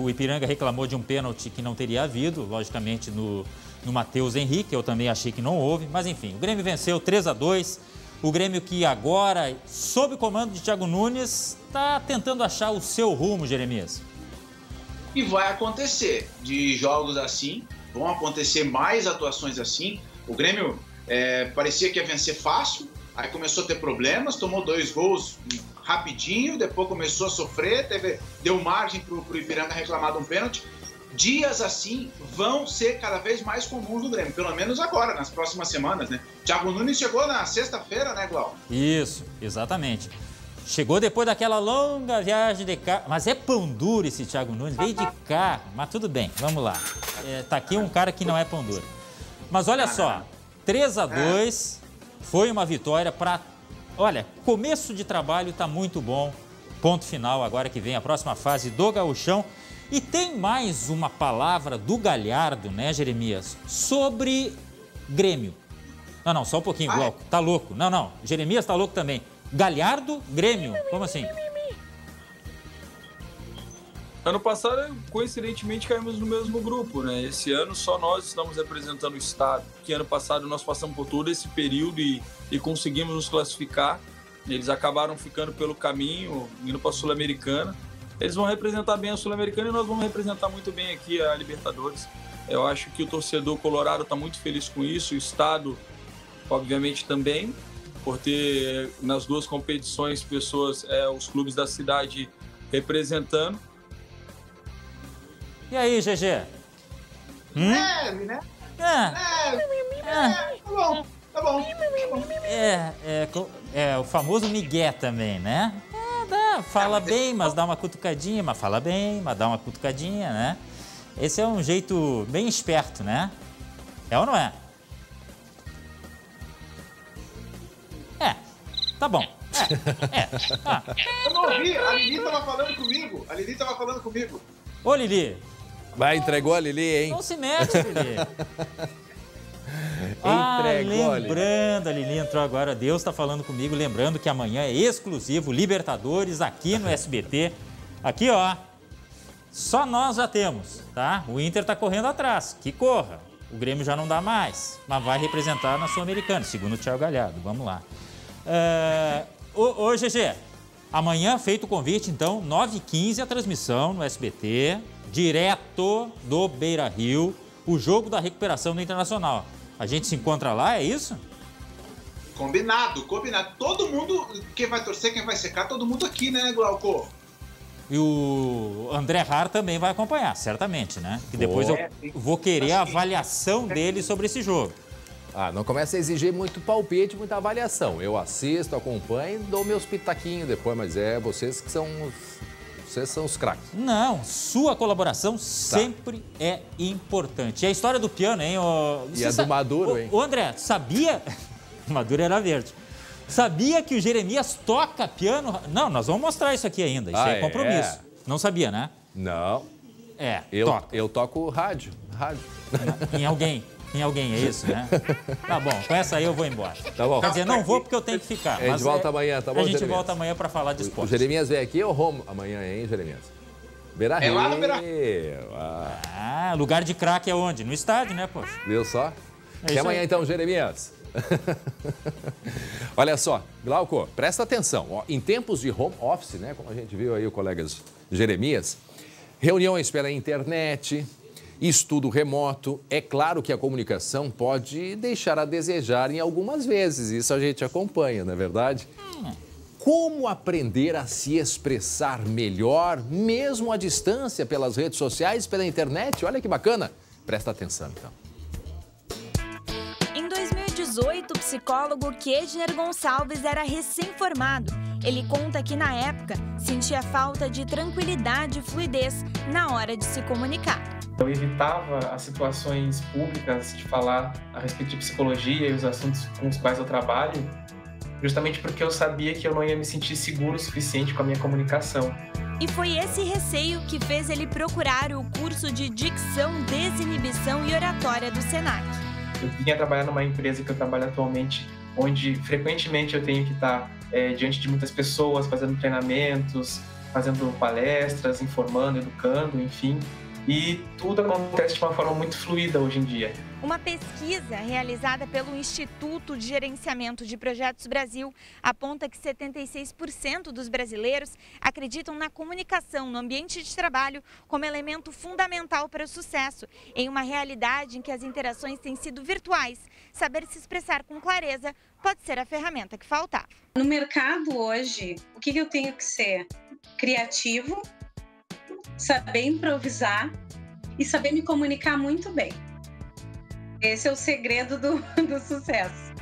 Ipiranga reclamou de um pênalti que não teria havido, logicamente no Matheus Henrique, eu também achei que não houve, mas enfim, o Grêmio venceu 3-2, o Grêmio que agora, sob o comando de Thiago Nunes, está tentando achar o seu rumo, Jeremias. E vai acontecer, de jogos assim, vão acontecer mais atuações assim, o Grêmio parecia que ia vencer fácil, aí começou a ter problemas, tomou 2 gols rapidinho, depois começou a sofrer, deu margem para o Ipiranga reclamar de um pênalti. Dias assim vão ser cada vez mais comuns no Grêmio, pelo menos agora, nas próximas semanas, né? Thiago Nunes chegou na sexta-feira, né, Glau? Isso, exatamente. Chegou depois daquela longa viagem de carro, mas é pão duro esse Thiago Nunes, veio de carro, mas tudo bem, vamos lá. Tá aqui um cara que não é pão duro. Mas olha só, 3-2 foi uma vitória para... Olha, começo de trabalho tá muito bom, ponto final agora que vem a próxima fase do Gauchão. E tem mais uma palavra do Galhardo, né, Jeremias, sobre Grêmio. Não, só um pouquinho, Glauco, tá louco. Não, Jeremias tá louco também. Galhardo, Grêmio, como assim? Ano passado, coincidentemente, caímos no mesmo grupo, né? Esse ano só nós estamos representando o estado, porque ano passado nós passamos por todo esse período e conseguimos nos classificar. Eles acabaram ficando pelo caminho, indo para a Sul-Americana. Eles vão representar bem a Sul-Americana e nós vamos representar muito bem aqui a Libertadores. Eu acho que o torcedor colorado está muito feliz com isso, o estado, obviamente, também, por ter nas 2 competições pessoas, os clubes da cidade representando. E aí, GG? Leve, né? Tá bom. É o famoso migué também, né? Fala bem, mas dá uma cutucadinha, mas fala bem, mas dá uma cutucadinha, né? Esse é um jeito bem esperto, né? É ou não é? Tá bom. Eu não ouvi, a Lili tava falando comigo. Ô, Lili, Vai, entregou a Lili, hein? Não se mete, Lili. Lembrando, a Lili entrou agora, Deus está falando comigo, lembrando que amanhã é exclusivo Libertadores aqui no SBT. Aqui, ó, só nós já temos, tá? O Inter tá correndo atrás, que corra. O Grêmio já não dá mais, mas vai representar na Sul-Americana, segundo o Thiago Galhardo. Vamos lá. Ô, GG, amanhã feito o convite, então, 9h15 a transmissão no SBT, direto do Beira-Rio, o jogo da recuperação do Internacional. A gente se encontra lá, é isso? Combinado. Todo mundo, quem vai torcer, quem vai secar, todo mundo aqui, né, Glauco? E o André Har também vai acompanhar, certamente, né? Que depois eu vou querer a avaliação dele sobre esse jogo. Não começa a exigir muito palpite, muita avaliação. Eu assisto, acompanho, dou meus pitaquinhos depois, mas vocês que são os craques. Não, sua colaboração sempre é importante. E a história do piano, hein? E a do Maduro, hein? Ô, André, sabia... O Maduro era verde. Sabia que o Jeremias toca piano? Não, nós vamos mostrar isso aqui ainda. Isso é compromisso. Não sabia, né? Não. Toca. Eu toco rádio. Em alguém, é isso, né? Tá bom, com essa aí eu vou embora. Tá bom. Quer dizer, não vou porque eu tenho que ficar. A gente volta amanhã, tá bom, A gente Jeremias? volta amanhã para falar de esporte. O Jeremias vem aqui ou Romo amanhã, hein, Jeremias? Beira-Rio. É lá no Beira-Rio. Lugar de craque é onde? No estádio, né, poxa? Viu só? Até amanhã, então, Jeremias. Olha só, Glauco, presta atenção. Em tempos de home office, né, como a gente viu aí o colega Jeremias, reuniões pela internet, estudo remoto, é claro que a comunicação pode deixar a desejar em algumas vezes, isso a gente acompanha, não é verdade? Como aprender a se expressar melhor, mesmo à distância, pelas redes sociais, pela internet? Olha que bacana. Presta atenção, então. Em 2018, o psicólogo Kedner Gonçalves era recém-formado. Ele conta que, na época, sentia falta de tranquilidade e fluidez na hora de se comunicar. Eu evitava as situações públicas de falar a respeito de psicologia e os assuntos com os quais eu trabalho, justamente porque eu sabia que eu não ia me sentir seguro o suficiente com a minha comunicação. E foi esse receio que fez ele procurar o curso de Dicção, Desinibição e Oratória do Senac. Eu vinha trabalhar numa empresa que eu trabalho atualmente, onde frequentemente eu tenho que estar diante de muitas pessoas, fazendo treinamentos, fazendo palestras, informando, educando, enfim. E tudo acontece de uma forma muito fluida hoje em dia. Uma pesquisa realizada pelo Instituto de Gerenciamento de Projetos Brasil aponta que 76% dos brasileiros acreditam na comunicação no ambiente de trabalho como elemento fundamental para o sucesso. Em uma realidade em que as interações têm sido virtuais, saber se expressar com clareza pode ser a ferramenta que faltava. No mercado hoje, o que eu tenho que ser? Criativo, saber improvisar e saber me comunicar muito bem. Esse é o segredo do sucesso.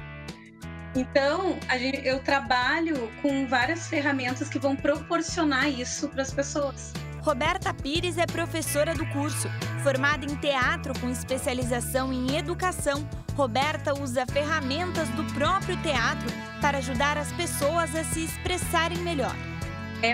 Então, eu trabalho com várias ferramentas que vão proporcionar isso para as pessoas. Roberta Pires é professora do curso. Formada em teatro com especialização em educação, Roberta usa ferramentas do próprio teatro para ajudar as pessoas a se expressarem melhor.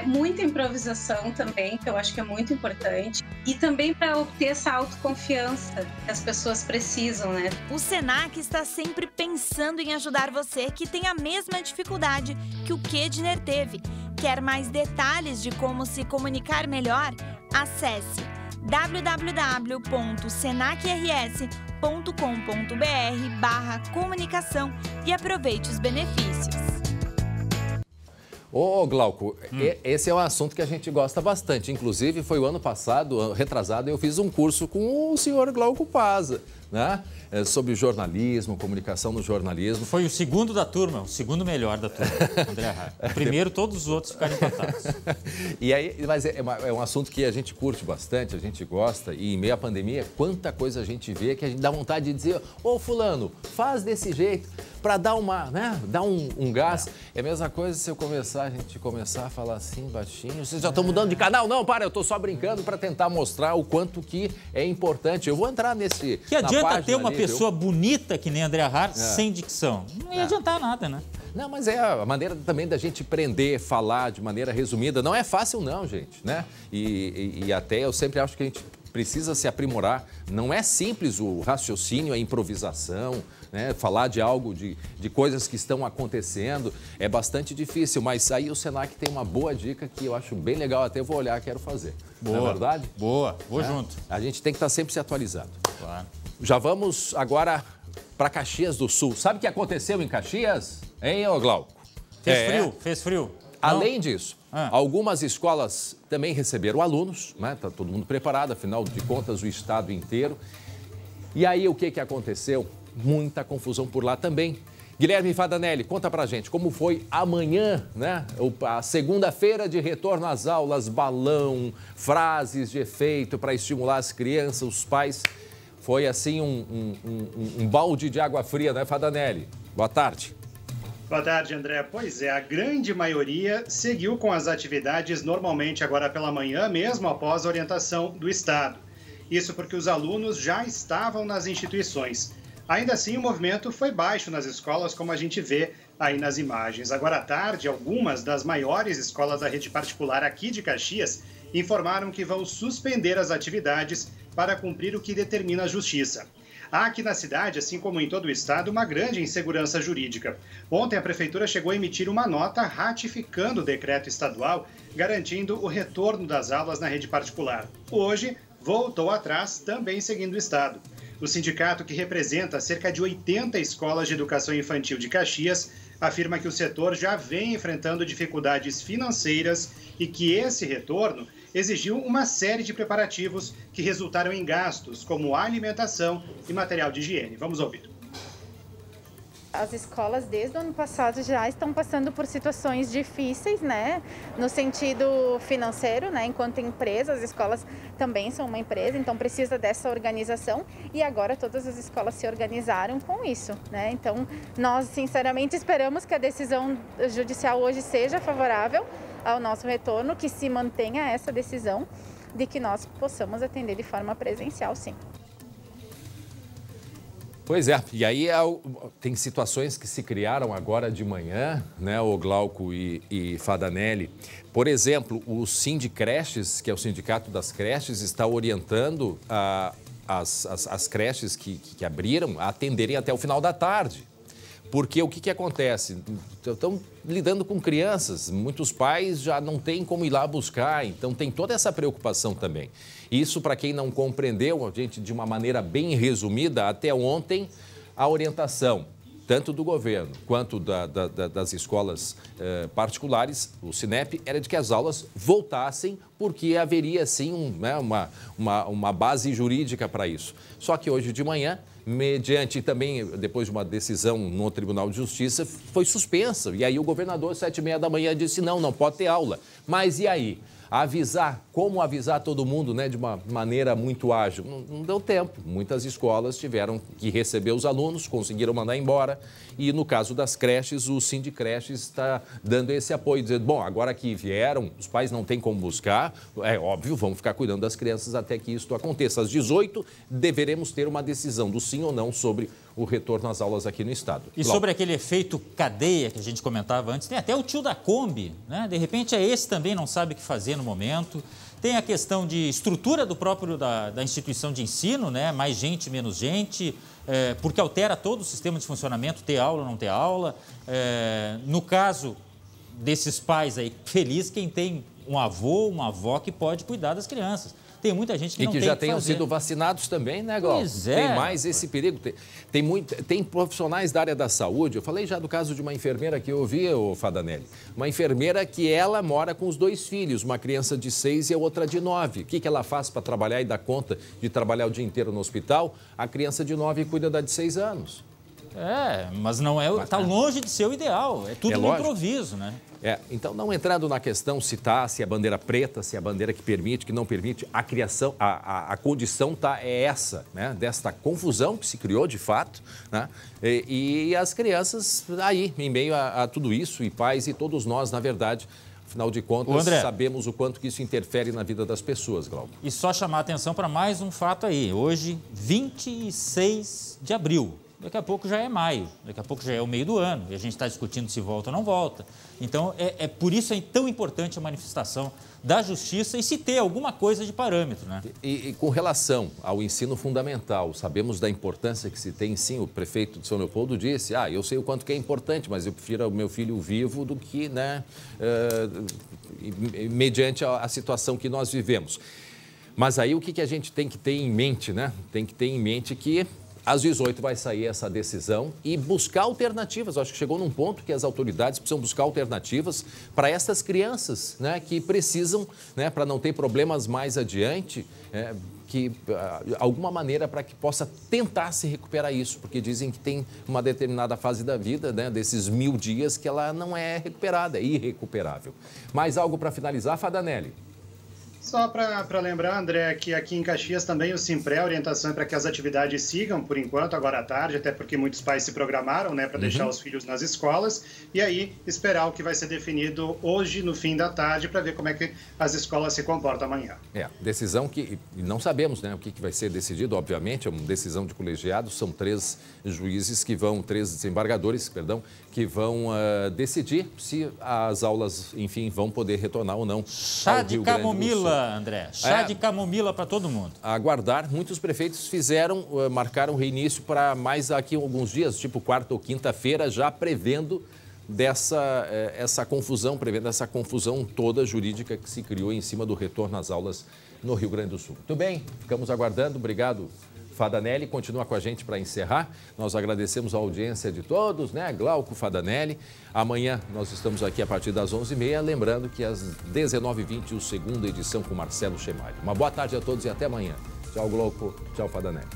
Muita improvisação também, que eu acho que é muito importante. E também para obter essa autoconfiança que as pessoas precisam, né? O Senac está sempre pensando em ajudar você que tem a mesma dificuldade que o Kedner teve. Quer mais detalhes de como se comunicar melhor? Acesse www.senacrs.com.br/comunicação e aproveite os benefícios. Ô, Glauco, esse é um assunto que a gente gosta bastante. Inclusive, foi o ano passado, retrasado, eu fiz um curso com o senhor Glauco Paza, né? Sobre jornalismo, comunicação no jornalismo. Foi o segundo da turma, o segundo melhor da turma, André Har. O primeiro, todos os outros ficaram empatados. E aí, mas é um assunto que a gente curte bastante, a gente gosta. E em meio à pandemia, quanta coisa a gente vê que a gente dá vontade de dizer: ô, fulano, faz desse jeito para dar dar um gás. É a mesma coisa se a gente começar a falar assim baixinho. Vocês já estão mudando de canal? Não, para, eu estou só brincando para tentar mostrar o quanto que é importante. Eu vou entrar nesse. Que adianta ter uma pessoa bonita que nem André Har sem dicção? Não ia adiantar nada, né? Não, mas é a maneira também da gente aprender, falar de maneira resumida. Não é fácil não, gente, né? E até eu sempre acho que a gente precisa se aprimorar. Não é simples o raciocínio, a improvisação, né? Falar de algo, de coisas que estão acontecendo, é bastante difícil. Mas aí o Senac tem uma boa dica que eu acho bem legal, até vou olhar, quero fazer. Boa. Não é verdade? Boa, vou junto. A gente tem que estar sempre se atualizando. Claro. Já vamos agora para Caxias do Sul. Sabe o que aconteceu em Caxias? Hein, ô Glauco? Fez frio. Além disso, algumas escolas também receberam alunos, né? Tá todo mundo preparado, afinal de contas, o estado inteiro. E aí, o que aconteceu? Muita confusão por lá também. Guilherme Fadanelli, conta pra gente como foi amanhã, né? A segunda-feira de retorno às aulas, balão, frases de efeito para estimular as crianças, os pais. Foi assim um balde de água fria, né, Fadanelli? Boa tarde. Boa tarde, André. Pois é, a grande maioria seguiu com as atividades normalmente agora pela manhã, mesmo após a orientação do Estado. Isso porque os alunos já estavam nas instituições. Ainda assim, o movimento foi baixo nas escolas, como a gente vê aí nas imagens. Agora à tarde, algumas das maiores escolas da rede particular aqui de Caxias informaram que vão suspender as atividades para cumprir o que determina a Justiça. Há aqui na cidade, assim como em todo o estado, uma grande insegurança jurídica. Ontem, a Prefeitura chegou a emitir uma nota ratificando o decreto estadual, garantindo o retorno das aulas na rede particular. Hoje, voltou atrás, também seguindo o estado. O sindicato, que representa cerca de 80 escolas de educação infantil de Caxias, afirma que o setor já vem enfrentando dificuldades financeiras e que esse retorno exigiu uma série de preparativos que resultaram em gastos, como alimentação e material de higiene. Vamos ouvir. As escolas, desde o ano passado, já estão passando por situações difíceis, né? No sentido financeiro, né? Enquanto empresa, as escolas também são uma empresa, então precisa dessa organização. E agora todas as escolas se organizaram com isso, né? Então, nós, sinceramente, esperamos que a decisão judicial hoje seja favorável ao nosso retorno, que se mantenha essa decisão de que nós possamos atender de forma presencial, sim. Pois é, e aí tem situações que se criaram agora de manhã, né, o Glauco e Fadanelli. Por exemplo, o Sindicreches, que é o Sindicato das Creches, está orientando as creches que abriram a atenderem até o final da tarde. Porque o que acontece? Estão lidando com crianças, muitos pais já não têm como ir lá buscar, então tem toda essa preocupação também. Isso, para quem não compreendeu, a gente, de uma maneira bem resumida, até ontem, a orientação, tanto do governo quanto das escolas particulares, o Sinep, era de que as aulas voltassem, porque haveria, sim, uma base jurídica para isso. Só que hoje de manhã, mediante também, depois de uma decisão no Tribunal de Justiça, foi suspensa. E aí o governador, às 7h30 da manhã, disse não pode ter aula. Mas e aí? Como avisar todo mundo, né, de uma maneira muito ágil? Não deu tempo. Muitas escolas tiveram que receber os alunos, conseguiram mandar embora. E no caso das creches, o Sindicreches está dando esse apoio, dizendo, bom, agora que vieram, os pais não têm como buscar, é óbvio, vamos ficar cuidando das crianças até que isso aconteça. Às 18h, deveremos ter uma decisão do sim ou não sobre o retorno às aulas aqui no estado. E sobre aquele efeito cadeia que a gente comentava antes, tem até o tio da Kombi, né? De repente é esse também, não sabe o que fazer no momento. Tem a questão de estrutura do próprio da instituição de ensino, né? Mais gente, menos gente, porque altera todo o sistema de funcionamento, ter aula ou não ter aula. No caso desses pais aí, feliz quem tem um avô, uma avó que pode cuidar das crianças. Tem muita gente que não tem o que fazer. E que já tenham sido vacinados também, né, Glauco? Pois é. Tem mais esse perigo. Tem profissionais da área da saúde. Eu falei já do caso de uma enfermeira que eu ouvi, o Fadanelli. Uma enfermeira que ela mora com os 2 filhos, uma criança de 6 e a outra de 9. O que ela faz para trabalhar e dar conta de trabalhar o dia inteiro no hospital? A criança de 9 cuida da de 6 anos. Mas não é. Está longe de ser o ideal. É tudo no improviso, né? Então, não entrando na questão se é bandeira preta, se é a bandeira que permite, que não permite, a criação, a condição é essa, né? Desta confusão que se criou de fato, né? E as crianças aí, em meio a tudo isso, e pais e todos nós, na verdade, afinal de contas, André, sabemos o quanto que isso interfere na vida das pessoas, Glauco. E só chamar a atenção para mais um fato aí. Hoje, 26 de abril. daqui a pouco já é maio, daqui a pouco já é o meio do ano, e a gente está discutindo se volta ou não volta. Então, por isso é tão importante a manifestação da Justiça e se ter alguma coisa de parâmetro, né? E com relação ao ensino fundamental, sabemos da importância que se tem, sim, o prefeito de São Leopoldo disse, eu sei o quanto que é importante, mas eu prefiro o meu filho vivo do que, né, mediante a situação que nós vivemos. Mas aí o que a gente tem que ter em mente, né? Tem que ter em mente que às 18 vai sair essa decisão e buscar alternativas. Eu acho que chegou num ponto que as autoridades precisam buscar alternativas para essas crianças, né, que precisam, né, para não ter problemas mais adiante, alguma maneira para que possa tentar se recuperar isso, porque dizem que tem uma determinada fase da vida, né, desses 1000 dias, que ela não é recuperada, é irrecuperável. Mais algo para finalizar, Fadanelli? Só para lembrar, André, que aqui em Caxias também o Simpré, a orientação é para que as atividades sigam, por enquanto, agora à tarde, até porque muitos pais se programaram, né, para deixar os filhos nas escolas, e aí esperar o que vai ser definido hoje, no fim da tarde, para ver como é que as escolas se comportam amanhã. Decisão que não sabemos, né, o que vai ser decidido, obviamente, é uma decisão de colegiado, são 3 juízes que vão, 3 desembargadores, perdão, que vão decidir se as aulas, enfim, vão poder retornar ou não. Chá de camomila, André. Chá de camomila para todo mundo. Aguardar. Muitos prefeitos marcaram reinício para mais aqui alguns dias, tipo quarta ou quinta-feira, já prevendo essa confusão toda jurídica que se criou em cima do retorno às aulas no Rio Grande do Sul. Muito bem, ficamos aguardando. Obrigado, Fadanelli. Continua com a gente para encerrar. Nós agradecemos a audiência de todos, né? Glauco, Fadanelli. Amanhã nós estamos aqui a partir das 11h30. Lembrando que às 19h20, a segunda edição com Marcelo Chemalho. Uma boa tarde a todos e até amanhã. Tchau, Glauco. Tchau, Fadanelli.